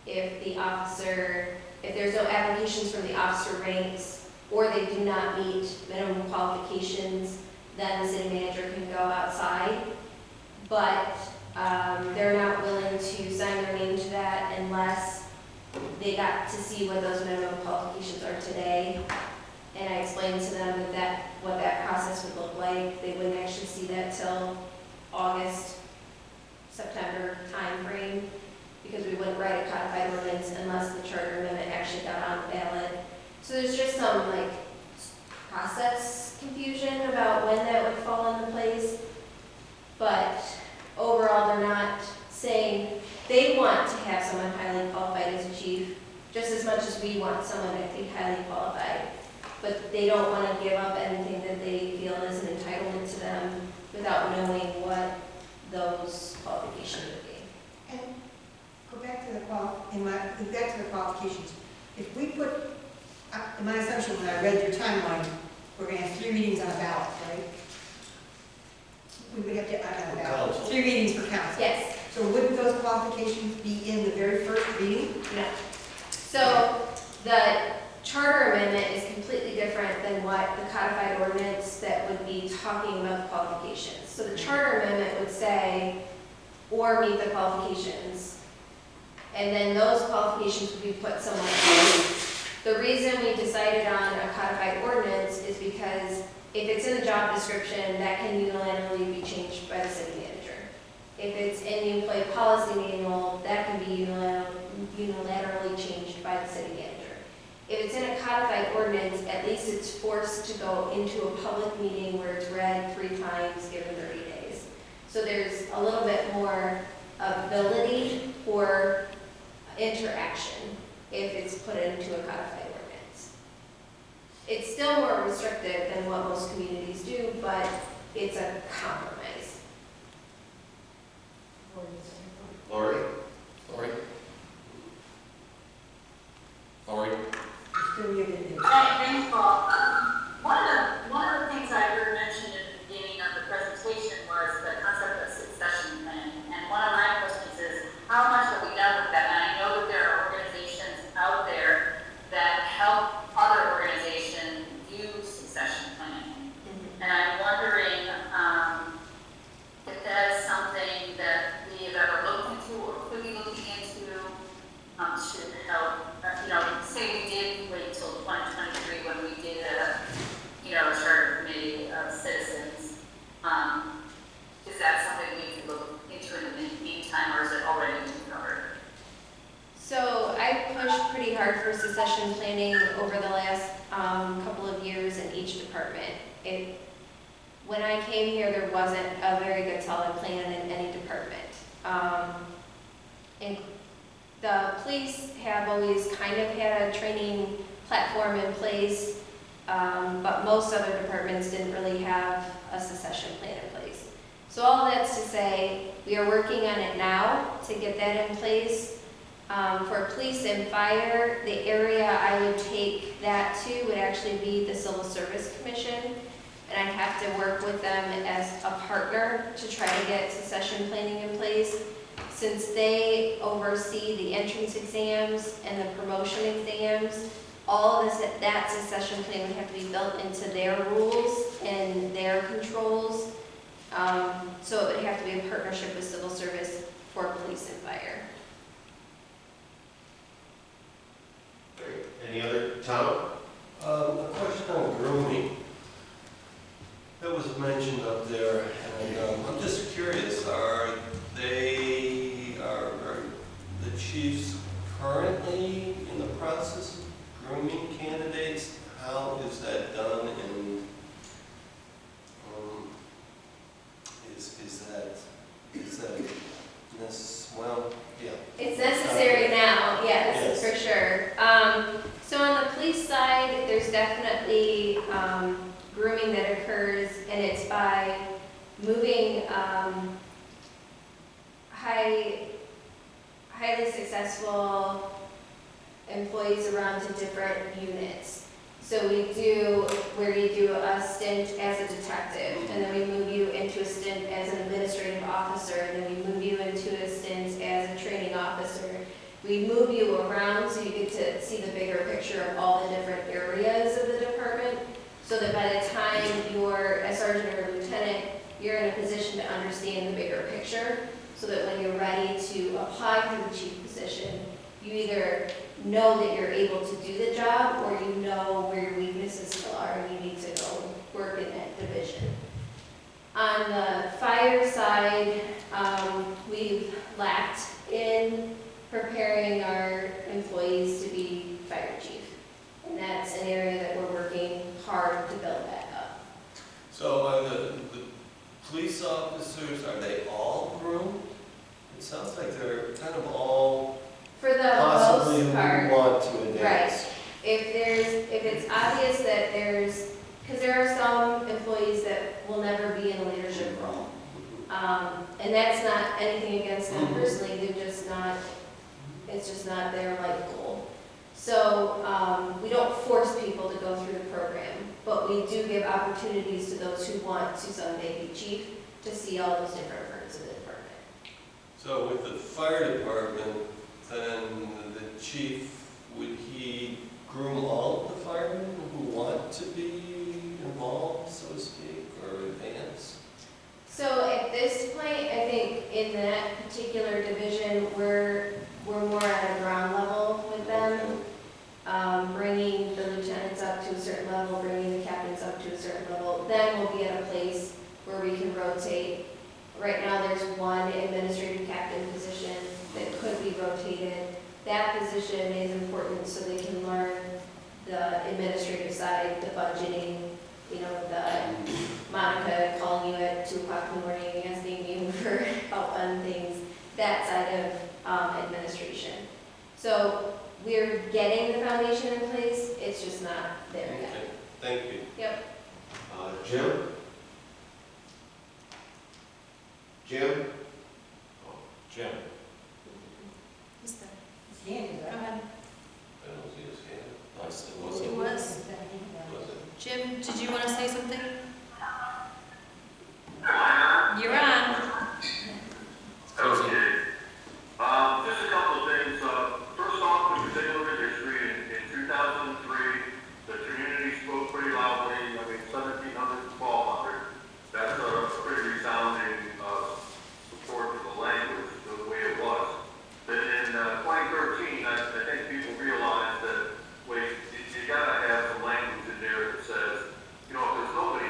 if there's no applications from the officer ranks, or they do not meet minimum qualifications, then the city manager can go outside. But They're not willing to sign their name to that unless they got to see what those minimum qualifications are today. And I explained to them what that process would look like. They wouldn't actually see that till August, September timeframe, because we wouldn't write a codified ordinance unless the charter amendment actually got on the ballot. So there's just some like process confusion about when that would fall into place. But overall, they're not saying they want to have someone highly qualified as a chief, just as much as we want someone to be highly qualified. But they don't want to give up anything that they feel is an entitlement to them without knowing what those qualifications would be. And go back to the qualifications. If we put, in my assumption when I read your timeline, we're going to have 3 readings on a ballot, right? We would have to, on a ballot, 3 readings for council. Yes. So wouldn't those qualifications be in the very first reading? No. So the charter amendment is completely different than what the codified ordinance that would be talking about the qualifications. So the charter amendment would say, or meet the qualifications, and then those qualifications would be put somewhere else. The reason we decided on a codified ordinance is because if it's in the job description, that can unilaterally be changed by the city manager. If it's in the employee policy manual, that can be unilaterally changed by the city manager. If it's in a codified ordinance, at least it's forced to go into a public meeting where it's read 3 times, given 30 days. So there's a little bit more ability for interaction if it's put into a codified ordinance. It's still more restrictive than what most communities do, but it's a compromise. Lori? Lori? Lori? Still muted. Thanks, Paul. One of the things I heard mentioned at the beginning of the presentation was the concept of succession planning. And one of my questions is, how much have we done with that? And I know that there are organizations out there that help other organizations do succession planning. And I'm wondering if that is something that we have ever looked into or could be looking into, should help. Say we did wait till 2023 when we did a charter committee of citizens. Is that something we could look into in the meantime, or is it already covered? So I pushed pretty hard for succession planning over the last couple of years in each department. When I came here, there wasn't a very good solid plan in any department. And the police have always kind of had a training platform in place, but most other departments didn't really have a succession plan in place. So all that's to say, we are working on it now to get that in place. For police and fire, the area I would take that to would actually be the Civil Service Commission. And I have to work with them as a partner to try to get succession planning in place. Since they oversee the entrance exams and the promotion exams, all of that succession plan would have to be built into their rules and their controls. So it would have to be a partnership with civil service for police and fire. Great. Any other, Tom? A question on grooming. That was mentioned up there, and I'm just curious, are the chiefs currently in the process of grooming candidates? How is that done, and is that well, yeah. It's necessary now, yes, for sure. So on the police side, there's definitely grooming that occurs, and it's by moving highly successful employees around to different units. So we do, where you do a stint as a detective, and then we move you into a stint as an administrative officer, and then we move you into a stint as a training officer. We move you around so you get to see the bigger picture of all the different areas of the department, so that by the time you're a sergeant or a lieutenant, you're in a position to understand the bigger picture. so that when you're ready to apply for the chief position, you either know that you're able to do the job, or you know where your weaknesses still are and you need to go work in that division. On the fire side, we've lacked in preparing our employees to be fire chief. And that's an area that we're working hard to build back up. So are the police officers, are they all groomed? It sounds like they're kind of all For the possibly most who part, want to advance. if it's obvious that because there are some employees that will never be in a leadership role. And that's not anything against them personally, they're just not, it's just not their life goal. So, we don't force people to go through the program, but we do give opportunities to those who want to someday be chief to see all those different parts of the department. So with the fire department, then the chief, would he groom all of the firemen who want to be involved, so to speak, or advance? So at this point, I think in that particular division, we're more at a ground level with them. Bringing the lieutenants up to a certain level, bringing the captains up to a certain level. Then we'll be at a place where we can rotate. Right now, there's one administrative captain position that could be rotated. That position is important so they can learn the administrative side, the budgeting, you know, the Monica calling you at 2 o'clock in the morning, asking you for help on things, that side of administration. So we're getting the foundation in place, it's just not there yet. Okay, thank you. Yep. Jim? Jim? Oh, Jim. Who's there? His hand is Go up. ahead. I don't see his hand. I said, It what's it? was. Was it? Jim, did you want to say something? Am I on? You're on. Okay. Just a couple of things. First off, when you take a look at history, in 2003, the community spoke pretty loudly. I mean, 1,700 to 1,200. That's a pretty resounding support for the language, the way it was. Then in 2013, I think people realized that, wait, you gotta have some language in there that says, you know, if there's nobody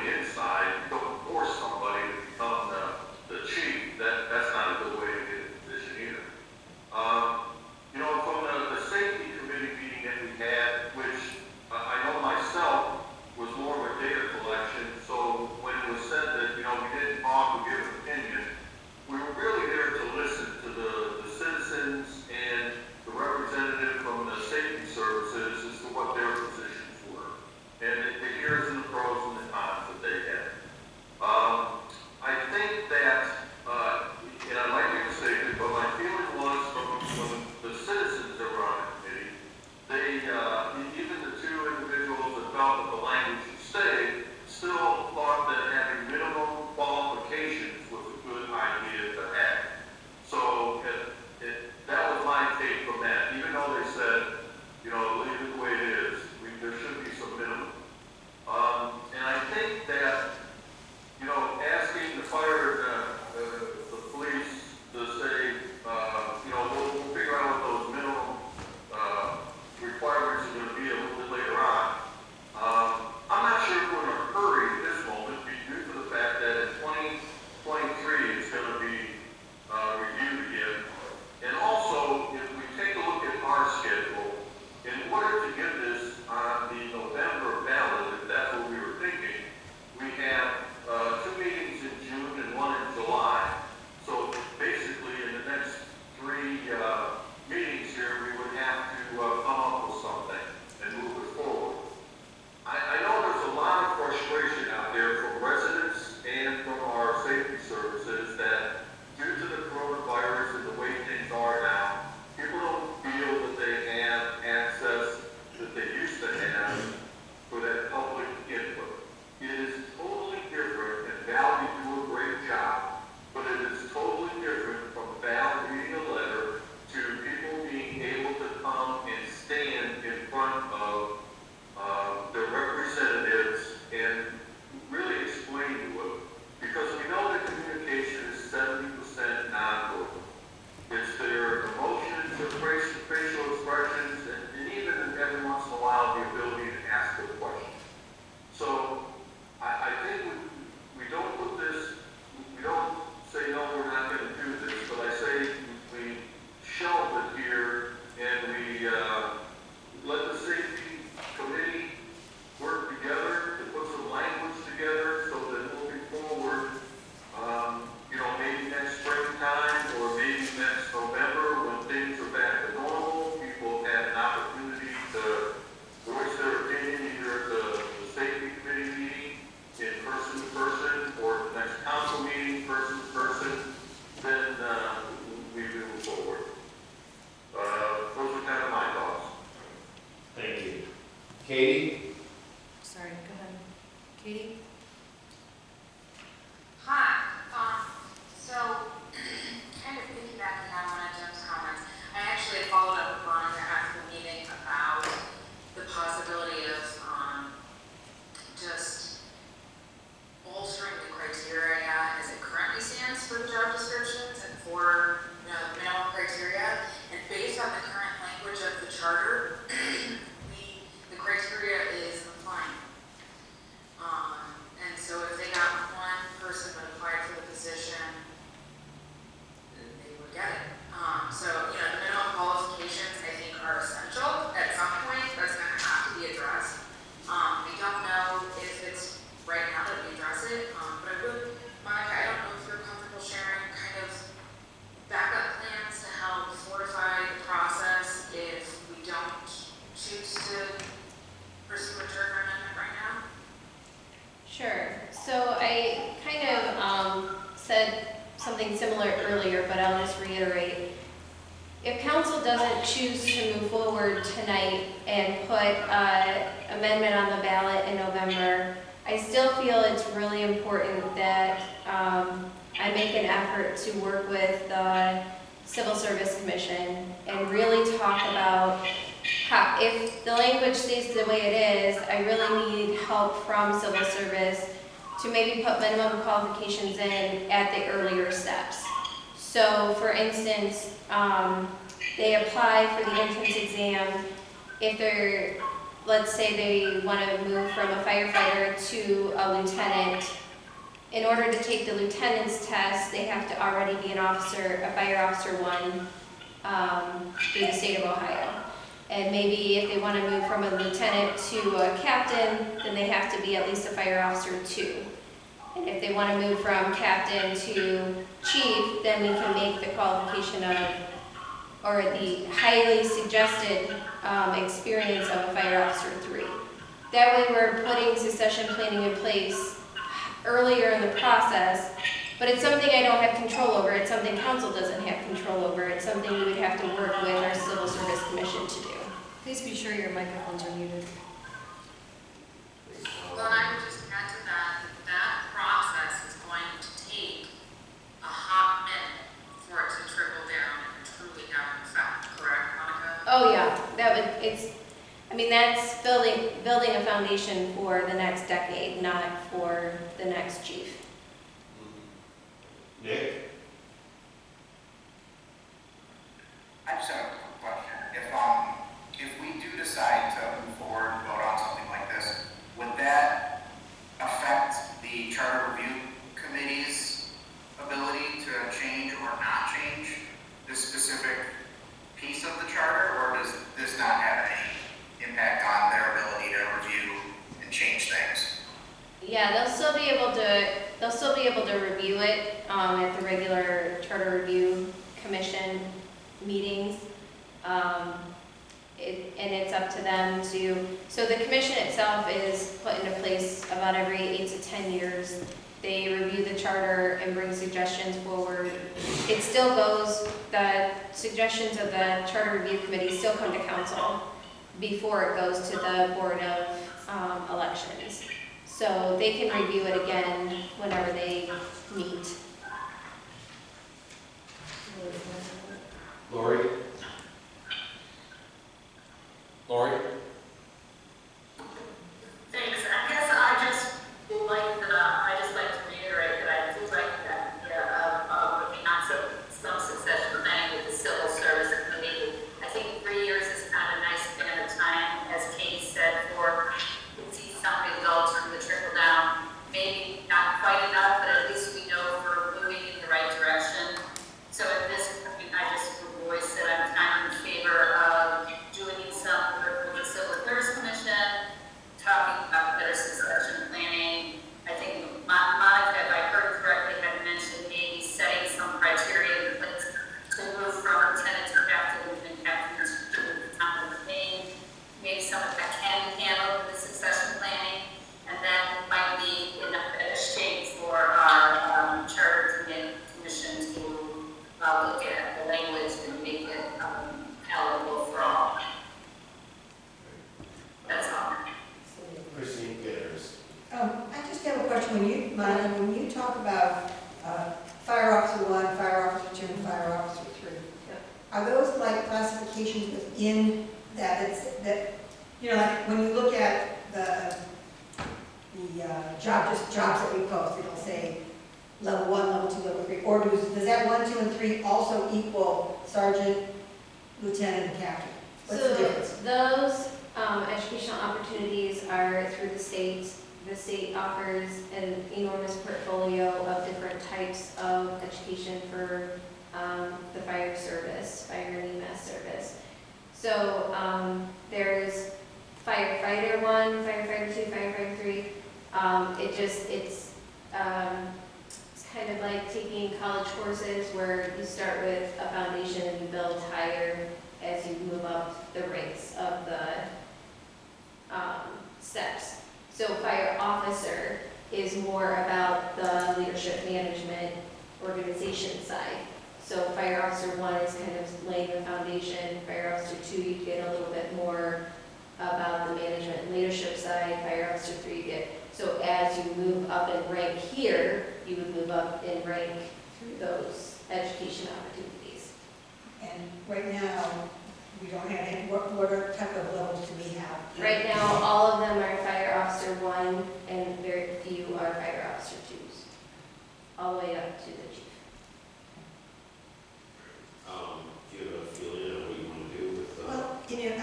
Katie? Sorry, go ahead. Katie? Hi, so, kind of piggybacking on one of Jim's comments, I actually followed up with Monica after the meeting about the possibility of, just bolstering the criteria as it currently stands for the job descriptions and for, minimum criteria. And based on the current language of the charter, the criteria is compliant. And so if they got one person that applied for the position, then they would get it. So, the minimum qualifications, I think, are essential. At some point, that's going to have to be addressed. We don't know if it's right now that we address it, but I would, Monica, I don't know if you're comfortable sharing kind of backup plans to help fortify the process if we don't choose to pursue a charter amendment right now. Sure. So I kind of said something similar earlier, but I'll just reiterate. If council doesn't choose to move forward tonight and put an amendment on the ballot in November, I still feel it's really important that I make an effort to work with the Civil Service Commission and really talk about how, if the language stays the way it is, I really need help from Civil Service to maybe put minimum qualifications in at the earlier steps. So for instance, they apply for the entrance exam. If they're, let's say they want to move from a firefighter to a lieutenant, in order to take the lieutenant's test, they have to already be an officer, a fire officer 1 through the state of Ohio. And maybe if they want to move from a lieutenant to a captain, then they have to be at least a fire officer 2. And if they want to move from captain to chief, then we can make the qualification of, or the highly suggested experience of a fire officer 3. That way we're putting succession planning in place earlier in the process, but it's something I don't have control over. It's something council doesn't have control over. It's something we would have to work with our Civil Service Commission to do. Please be sure your microphones are muted. Well, and I would just add to that, that process is going to take a hot minute for it to trickle down and truly have an effect, correct, Monica? Oh yeah, that's building a foundation for the next decade, not for the next chief. Nick? I just have a quick question. If we do decide to move forward and vote on something like this, would that affect the charter review committee's ability to change or not change this specific piece of the charter, or does this not have any impact on their ability to review and change things? Yeah, they'll still be able to review it at the regular charter review commission meetings. And it's up to them to, so the commission itself is put into place about every 8 to 10 years. They review the charter and bring suggestions forward. It still goes, the suggestions of the charter review committee still come to council before it goes to the board of elections. So they can review it again whenever they meet. Lori? Lori? Thanks. I guess I just like to reiterate that I do like that idea of working on some succession planning with the Civil Service Committee. I think 3 years is kind of a nice span of time, as Katie said, for to see some results from the trickle down. Maybe not quite enough, but at least we know we're moving in the right direction. So at this point, I just would voice that I'm kind of in favor of doing some work with the Civil Service Commission, talking about better succession planning. I think Monica, if I heard correctly, had mentioned maybe setting some criteria in place to move from lieutenant to captain and captain to the top of the thing. Maybe some of that can be handled with the succession planning, and then might be in a better shape for our charter commission to look at the language and make it palatable for all. That's all. about fire officer 1, fire officer 2, and fire officer 3. Yep. Are those like classifications within that, that, you know, like when you look at the jobs that we post, it'll say level 1, level 2, level 3, or does that 1, 2, and 3 also equal sergeant, lieutenant, and captain? What's the difference? Those educational opportunities are through the state. The state offers an enormous portfolio of different types of education for the fire service, fire and EMS service. So there's firefighter 1, firefighter 2, firefighter 3. It's kind of like taking college courses where you start with a foundation and you build higher as you move up the ranks of the steps. So fire officer is more about the leadership management organization side. So fire officer 1 is kind of laying the foundation. Fire officer 2, you get a little bit more about the management and leadership side. Fire officer 3, you get, so as you move up in rank here, you would move up in rank through those education opportunities. And right now, we don't have any, what type of levels do we have? Right now, all of them are fire officer 1 and very few are fire officer 2s, all the way up to the chief. Do you have a feeling of what you want to do with, Well, you know,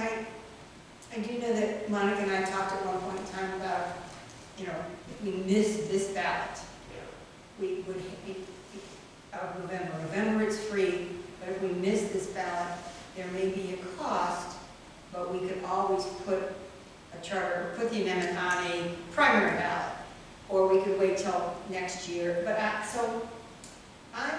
I do know that Monica and I talked at one point in time about, you know, if we miss this ballot, we would be out of November. November it's free, but if we miss this ballot, there may be a cost, but we could always put a charter, put the amendment on a primary ballot, or we could wait till next year. But so I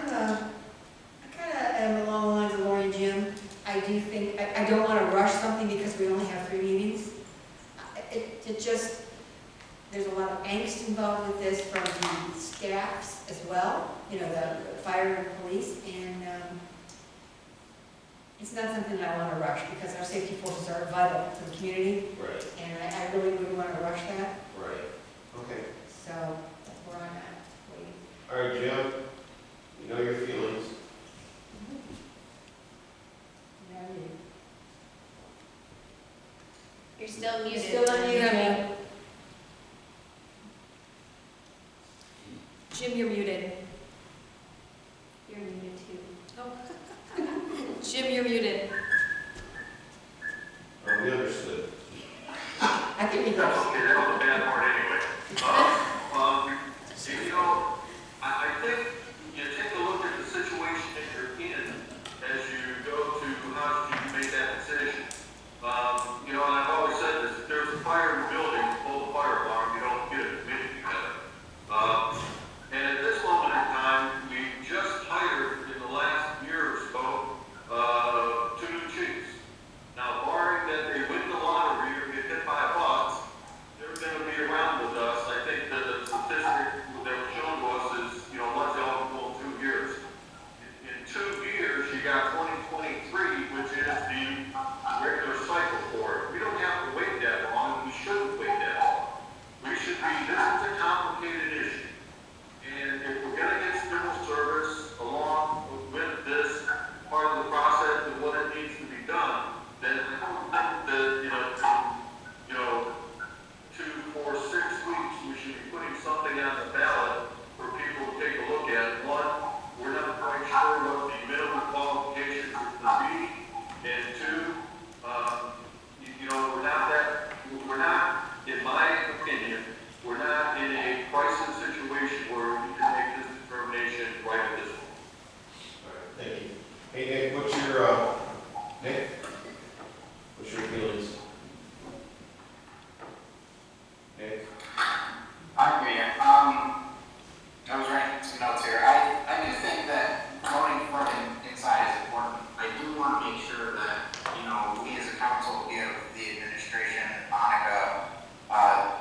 kind of am along the lines of Lori and Jim. I do think, I don't want to rush something because we only have 3 meetings. It just, there's a lot of angst involved with this from the staffs as well, you know, the fire and police, and it's not something that I want to rush because our safety forces are vital to the community, right, and I really wouldn't want to rush that, right, okay. so that's where I'm at. Waiting. All right, Jim, you know your feelings. Yeah, I mean, You're still muted. Still unmuted. Jim, you're muted. You're muted too. Jim, you're muted. Oh, we understood. I think we Okay, that was a bad part anyway. You know, I think you take a look at the situation that you're in as you go to how you make that decision. You know, and I've always said this, if there's a fire in the building, pull the fire alarm, you don't get a committee together. And at this moment in time, we just hired in the last year or so, 2 new chiefs. Now, barring that they win the lottery or get hit by a bus, they're going to be around with us. I think that the statistic that was shown to us is, you know, what's eligible in 2 years. In 2 years, you got 2023, which is the regular cycle for it. We don't have to wait that long. We shouldn't wait that long. We should be, this is a complicated issue. And if we're going to get civil service along with this part of the process and what it needs to be done, then I don't think that, you know, 2, 4, 6 weeks, we should be putting something on the ballot for people to take a look at. One, we're not quite sure what the minimum qualifications will be. And 2, you know, we're not, in my opinion, we're not in a crisis situation where we can make this determination right at this point. All right, thank you. Hey, Nick, what's your feelings? Nick? I agree. I was writing some notes here. I do think that voting for inside is important. I do want to make sure that, you know, we as a council give the administration, Monica,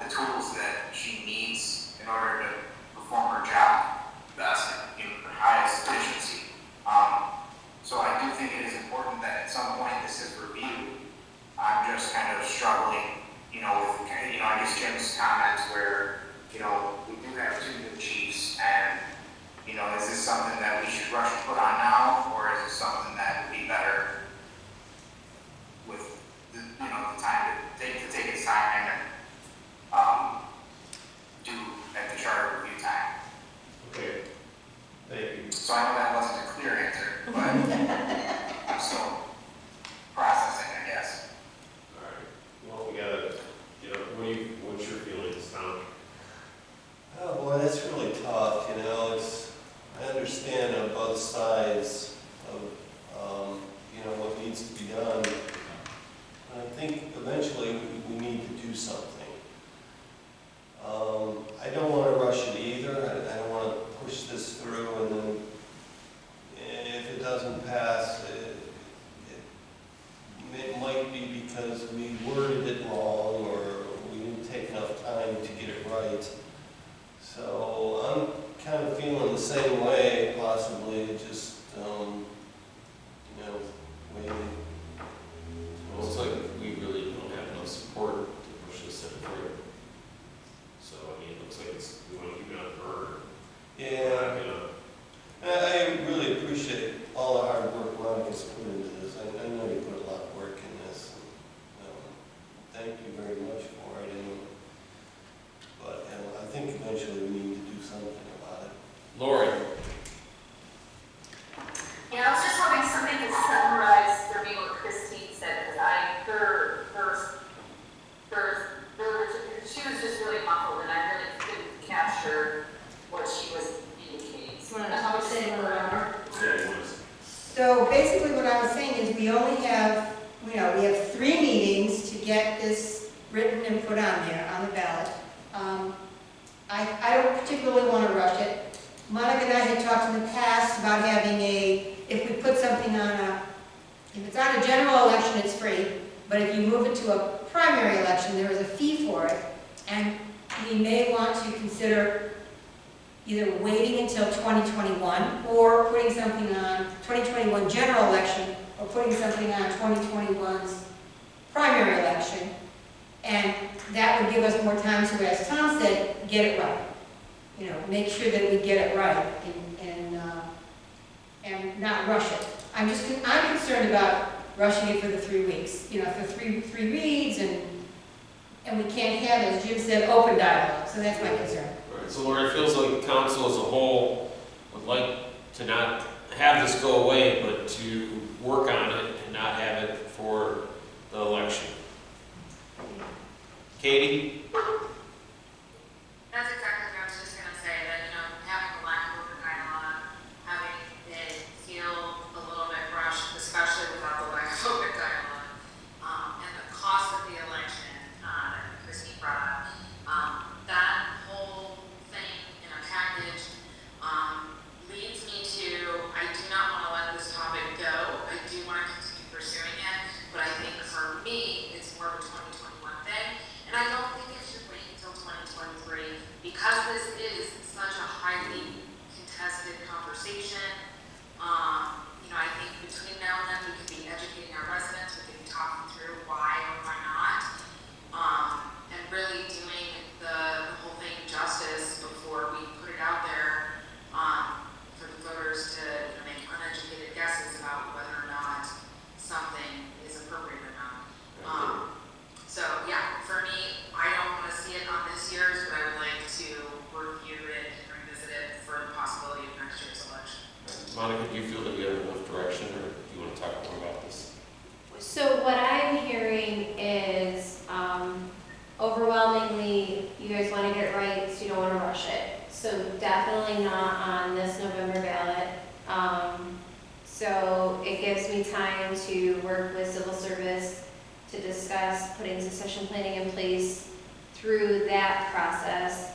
the tools that she needs in order to perform her job best and in her highest efficiency. So I do think it is important that at some point this is reviewed. I'm just kind of struggling, you know, with, you know, I guess Jim's comments where, you know, we do have 2 new chiefs and do something. I don't want to rush it either. I don't want to push this through and then if it doesn't pass, it might be because we worded it wrong or we didn't take enough time to get it right. So I'm kind of feeling the same way, possibly, just, waiting. Well, it looks like we really don't have enough support to push this any further. So, I mean, it looks like we want to keep it on the burner. Yeah. You know, I really appreciate all the hard work Monica's put into this. I know you put a lot of work in this. Thank you very much for it. But I think eventually we need to do something about it. Lori, Yeah, I was just hoping something could summarize for me what Christine said, because she was just really muffled, and I really couldn't capture what she was indicating. You want to say a little louder? yeah, it was. So basically what I was saying is we only have, we have 3 meetings to get this written and put on there, on the ballot. I don't particularly want to rush it. Monica and I had talked in the past about having if we put something on if it's on a general election, it's free, but if you move it to a primary election, there is a fee for it, and we may want to consider either waiting until 2021 or putting something on 2021 general election or putting something on 2021's primary election. And that would give us more time to, as Tom said, get it right. Make sure that we get it right and not rush it. I'm concerned about rushing it for the 3 weeks. For three reads and we can't have, as Jim said, open dialogue. So that's my concern. Right, so Lori, it feels like council as a whole would like to not have this go away, but to work on it and not have it for the election. Katie? That's exactly what I was just gonna say, that, having the lack of open dialogue, having it feel a little bit rushed, especially without the lack of open dialogue, and the cost of the election, that Christine brought up, that whole thing in a package, leads me to, I do not wanna let this topic go. I do wanna continue pursuing it, but I think for me, it's more of a 2021 thing. And I don't think it should wait until 2023 because this is such a highly contested conversation. I think between now and then we could be educating our residents, we could be talking through why or why not, and really doing the whole thing justice before we put it out there for the voters to make uneducated guesses about whether or not something is appropriate or not. So yeah, for me, I don't want to see it on this year's, but I would like to review it and revisit it for the possibility of next year's election. Monica, do you feel that we have enough direction, or do you want to talk more about this? So what I'm hearing is overwhelmingly, you guys want to get it right, so you don't want to rush it. So definitely not on this November ballot. So it gives me time to work with civil service to discuss putting succession planning in place through that process,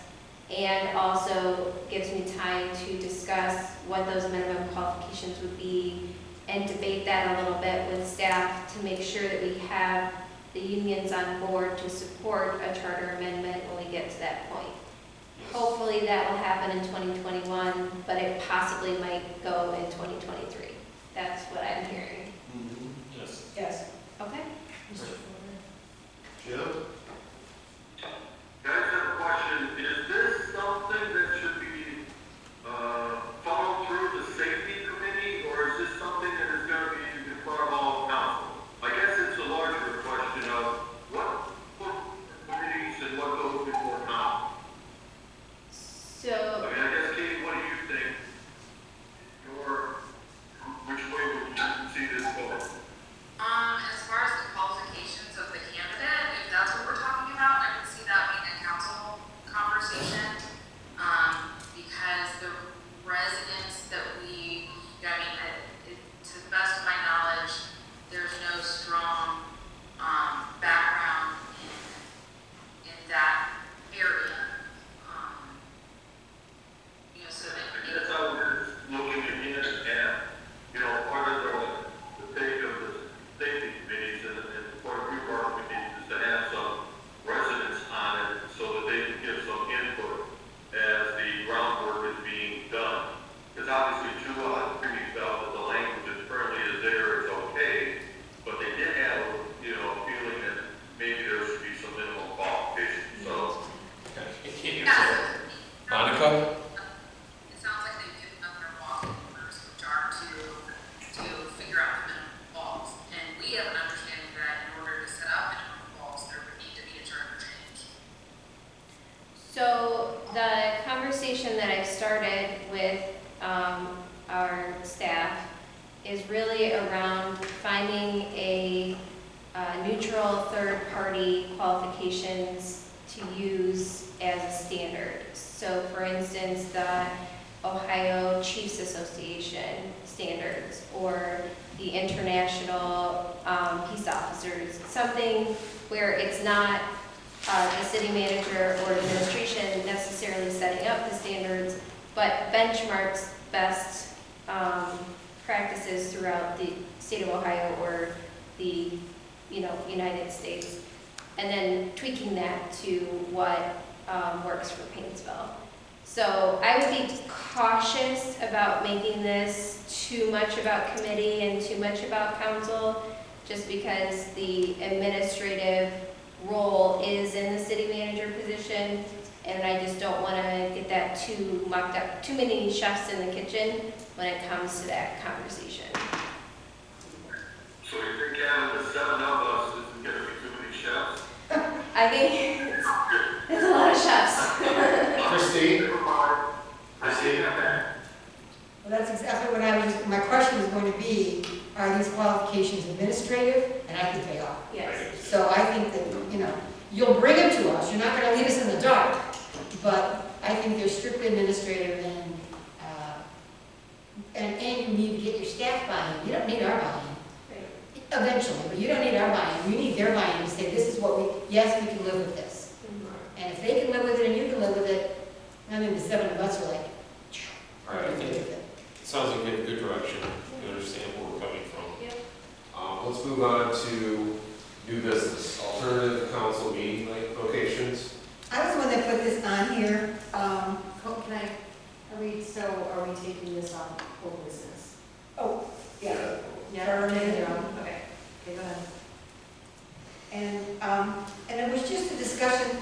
and also gives me time to discuss what those minimum qualifications would be and debate that a little bit with staff to make sure that we have the unions on board to support a charter amendment when we get to that point. Hopefully that will happen in 2021, but it possibly might go in 2023. That's what I'm hearing. Yes. Yes. Okay? Jim? Guys, I have a question. Is this something that should be followed through the safety committee, or is this something that is going to be in front of all council? I guess it's a larger question of what committees and what goes before council. So, I mean, I guess, Katie, what do you think? Which way would you see this going? As far as the qualifications of the candidate, if that's what conversation that I've started with our staff is really around finding a neutral third-party qualifications to use as a standard. So for instance, the Ohio Chiefs Association standards or the International Peace Officers, something where it's not the city manager or administration necessarily setting up the standards, but benchmarks best practices throughout the state of Ohio or the United States, and then tweaking that to what works for Painesville. So I would be cautious about making this too much about committee and too much about council, just because the administrative role is in the city manager position, and I just don't want to get that too mucked up, too many chefs in the kitchen when it comes to that conversation. So you think out of the 7 of us, isn't going to be too many chefs? I think it's a lot of chefs. Christine? Christine? Well, that's exactly what I was, my question was going to be, are these qualifications administrative? And I think they are. Yes. So I think that, you'll bring them to us, you're not gonna leave us in the dark, but I think they're strictly administrative and you need to get your staff buy-in. You don't need our buy-in. Eventually, but you don't need our buy-in. You need their buy-in to say, this is what yes, we can live with this. And if they can live with it and you can live with it, I think the 7 of us are like, All right, I think it sounds like we have a good direction. You understand where we're coming from. Yep. Let's move on to new business, alternative council meeting locations. I was the one that put this on here. Are we taking this on whole business? Oh, yeah. Yeah. Okay. Okay, go ahead. And it was just a discussion,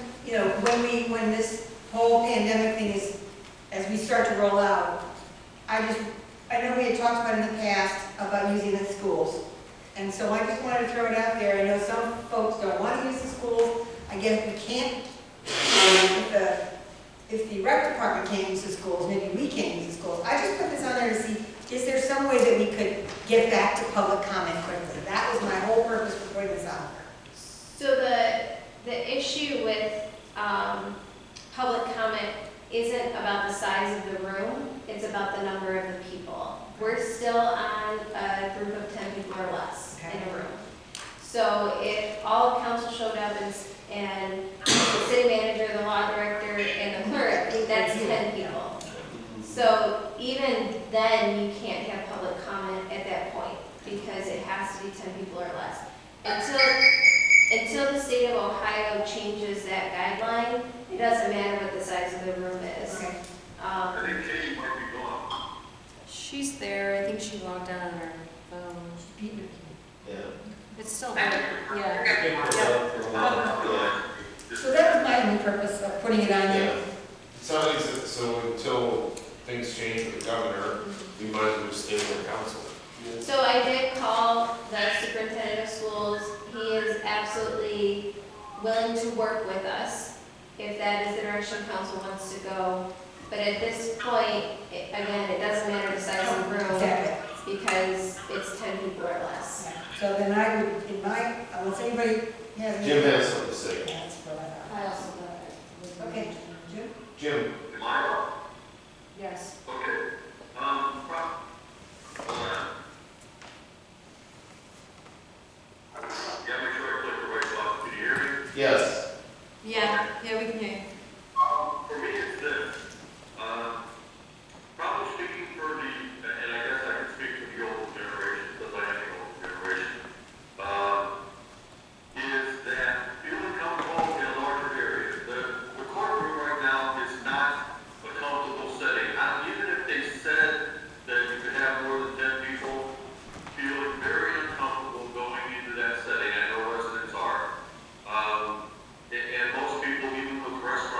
when this whole pandemic thing is, as we start to roll out, I know we had talked about in the past about using the schools. And so I just wanted to throw it out there. I know some folks don't want to use the schools. I guess we can't, if the rec department can't use the schools, maybe we can't use the schools. I just put this on there to see, is there some way that we could get back to public comment quickly? That was my whole purpose for putting this on there. So the issue with public comment isn't about the size of the room, it's about the number of the people. We're still on a group of 10 people or less in a room. So if all of council showed up and the city manager, the law director, and the clerk, that's 10 people. So even then, you can't have public comment at that point because it has to be 10 people or less. Until the state of Ohio changes that guideline, it doesn't matter what the size of the room is. Okay. I think Katie might be gone. She's there, I think she logged on her phone. Yeah. It's still there, yeah. So that was my only purpose of putting it on Yeah. there. It sounds like, so until things change with the governor, we might as well just stay with council. So I did call the superintendent of schools. He is absolutely willing to work with us if that is the direction council wants to go. But at this point, again, it doesn't matter the size of the room Exactly. because it's 10 people or less. So then I would, unless anybody has any. Jim has something to say. That's what I thought. I also thought. Okay, Jim? Jim? Am I on? Yes. Okay. Yeah, make sure I click the right button. Can you hear me? Yes. Yeah, we can hear you. For me, it's this. Probably speaking for and I guess I can speak for the old generation, because I am the old generation, is that feeling comfortable in a larger area. The courtroom right now is not a comfortable setting. Even if they said that you could have more than 10 people, feeling very uncomfortable going into that setting. I know residents are. And most people, even with restaurants,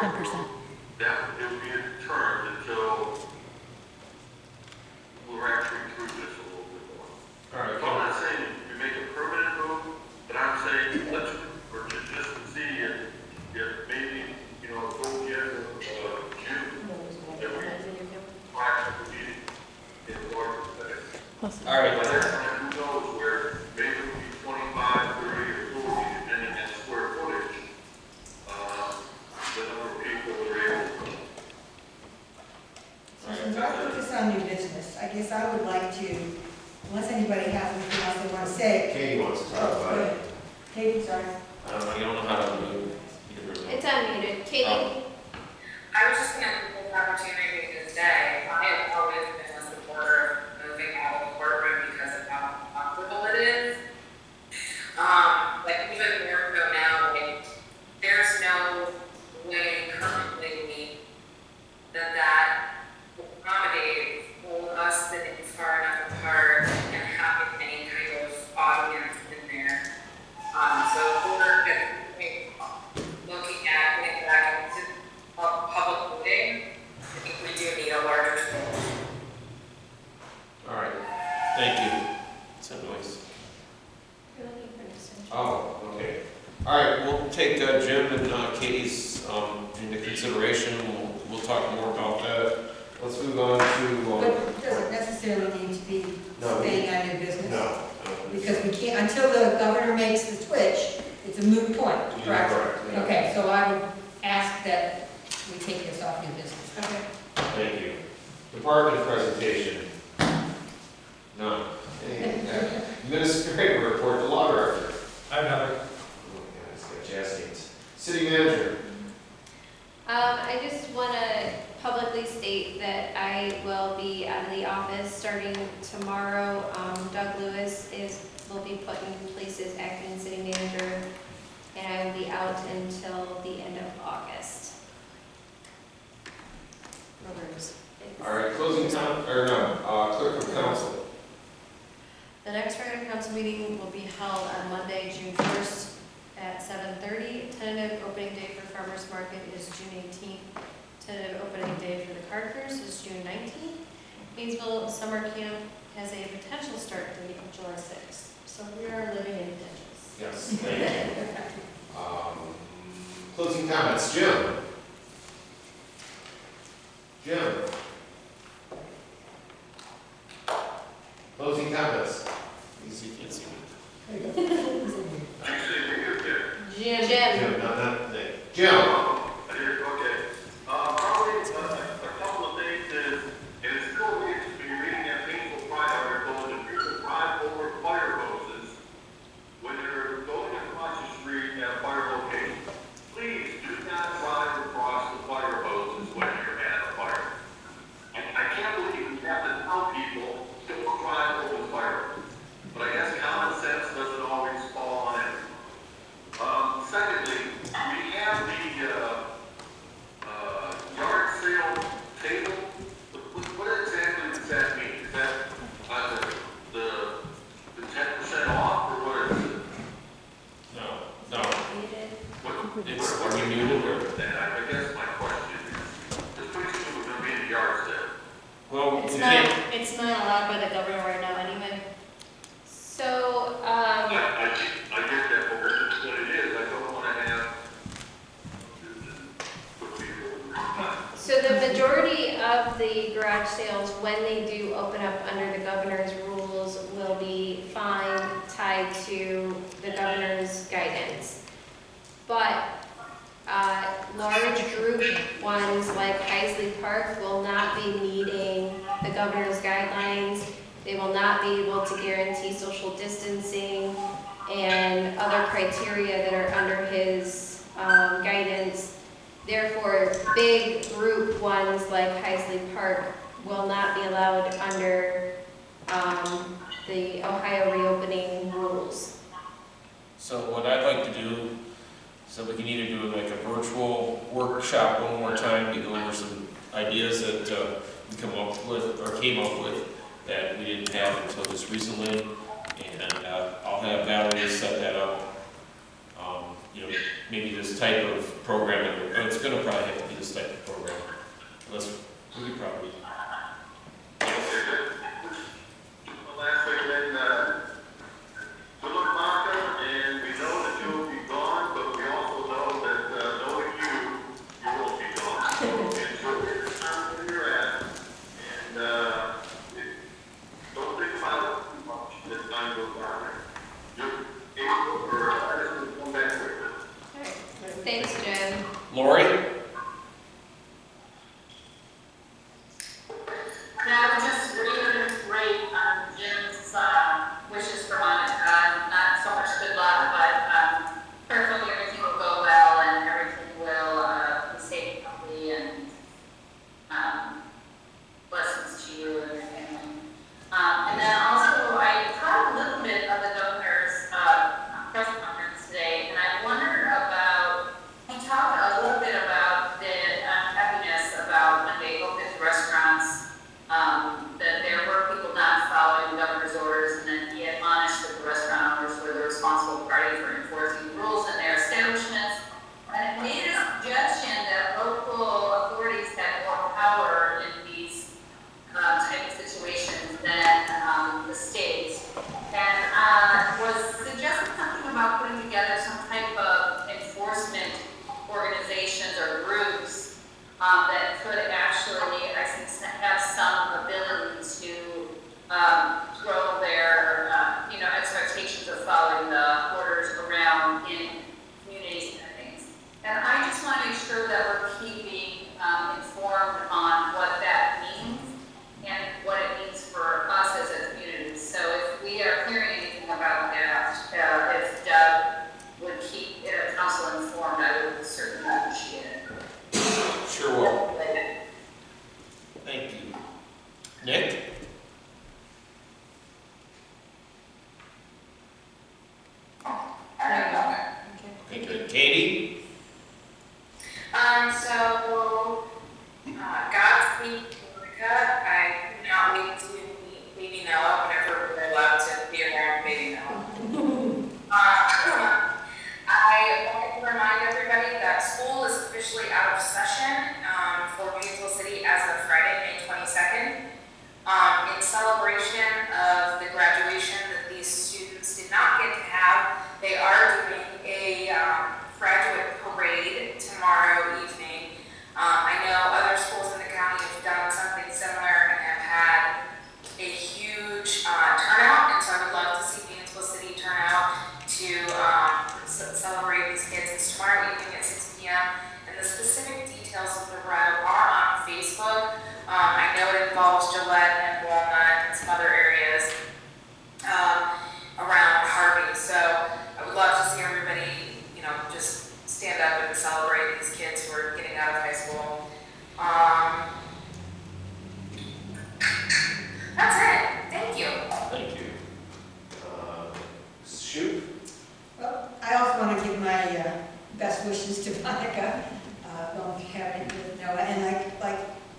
that it would be a deterrent until we're actually through this a little bit more. All right, So I'm not saying you make a permanent move, but I'm saying let's, or just to see if maybe, you know, go get June, that we practically meeting in order to say. all right. By that time, who knows where maybe it'll be 25, 30, or 40, depending on square footage, the number of people that are able to come. So since I put this on new business, I guess I would like to, unless anybody has anything else they want to say. Katie wants to talk Oh, about go it. ahead. Katie, sorry. I don't know, you don't know how to move. It's unmuted. Katie? I was just gonna take this opportunity to say, I have always been a supporter of moving out of the courtroom because of how uncomfortable it is. Like even more so now, like, there's no way currently that accommodates all of us sitting far enough apart and having any kind of audience in there. So we're looking at getting back into public meeting, I think we do need a larger space. All right, thank you. It's a noise. You're looking for an extension. Oh, okay. All right, we'll take Jim and Katie's into consideration. We'll talk more about that. Let's move on But to, it doesn't necessarily need to be No. staying on new business. no. Because we can't, until the governor makes the switch, it's a moot point, You're correct? yeah. Okay, so I would ask that we take this off new business. Okay. Thank you. Department presentation. None. Administrative report, the law director. I'm not. Oh my God, it's got jazz hands. City manager. I just want to publicly state that I will be out of the office starting tomorrow. Doug Lewis will be put in place as acting city manager, and I will be out until the end of August. Others. All right, closing time, or no, clerk of council. The next regular council meeting will be held on Monday, June 1st at 7:30. Tentative opening day for Farmers Market is June 18th. Tentative opening day for the Carters is June 19th. Painesville Summer Camp has a potential start date of July 6th. So we are living in potentials. Yes, thank you. Closing comments, Jim. Jim. Closing comments. Easy, can't see me. Actually, we could get Jim. Jim, not Nick. Jim. Okay. Probably a couple of things is, and it's still weird to be reading that painful pride article, and people drive over fire hoses when they're going across the street at fire locations. Please do not drive across the fire hoses when you're at a fire. I can't believe we have to tell people don't drive over the fire hose. But I guess common sense doesn't always fall on it. Secondly, we have the yard sale table. What exactly does that mean? Is that on the 10% off or what is it? No. Muted. It's, are we muted or? I guess my question is, it's pretty soon we're going to be in the yard sale. Well, It's we not, can't. it's not allowed by the governor right now anyway. So, I get that, but that's what it is. I don't want to have. So the majority of the garage sales, when they do open up under the governor's rules, will be fine tied to the governor's guidance. But large group ones like Heisley Park will not be meeting the governor's guidelines. They will not be able to guarantee social distancing and other criteria that are under his guidance. Therefore, big group ones like Heisley Park will not be allowed under the Ohio reopening rules. So what I'd like to do, so we can either do like a virtual workshop one more time to go over some ideas that we come up with, or came up with, that we didn't have until just recently, and I'll have Valerie set that up. You know, maybe this type of program, and it's gonna probably have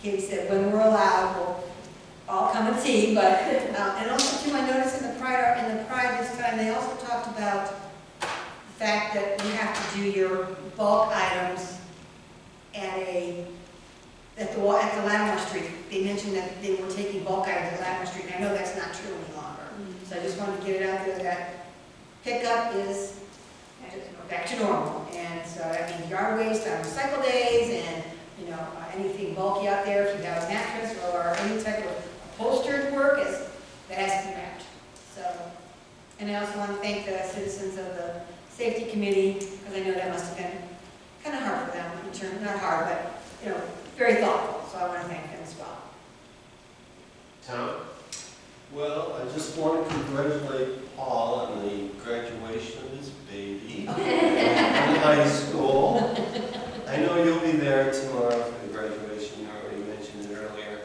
Katie said, when we're allowed, we'll all come and see, but, and also too, I noticed in the Pride this time, they also talked about the fact that you have to do your bulk items at the Latimer Street. They mentioned that they were taking bulk items at Latimer Street, and I know that's not true any longer. So I just wanted to get it out there that pickup is back to normal. And so that means yard waste on recycle days and, anything bulky out there, if you have a mattress or any type of upholstered work, that has to be wrapped. So, and I also want to thank the citizens of the safety committee, because I know that must have been kind of hard for them, not hard, but, very thoughtful. So I want to thank them as well. Tom? Well, I just want to congratulate Paul on the graduation of his baby in high school. I know you'll be there tomorrow for the graduation, you already mentioned it earlier.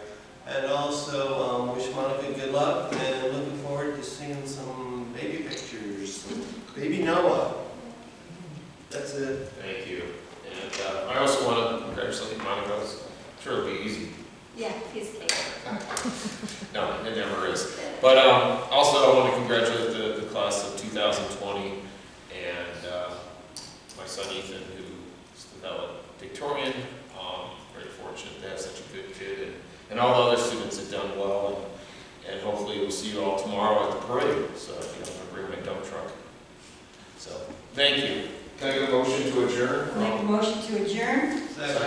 And also wish Monica good luck, and looking forward to seeing some baby pictures. Baby Noah. That's it. Thank you. And I also want to congratulate Monica. I'm sure it'll be easy. Yeah, he's cake. No, it never is. But also, I want to congratulate the class of 2020 and my son Ethan, who's the Victorian. Very fortunate to have such a good kid, and all the other students have done well. And hopefully, we'll see you all tomorrow at the parade. So I'm going to bring my dump truck. So thank you. Can I get a motion to adjourn? Make a motion to adjourn. Second.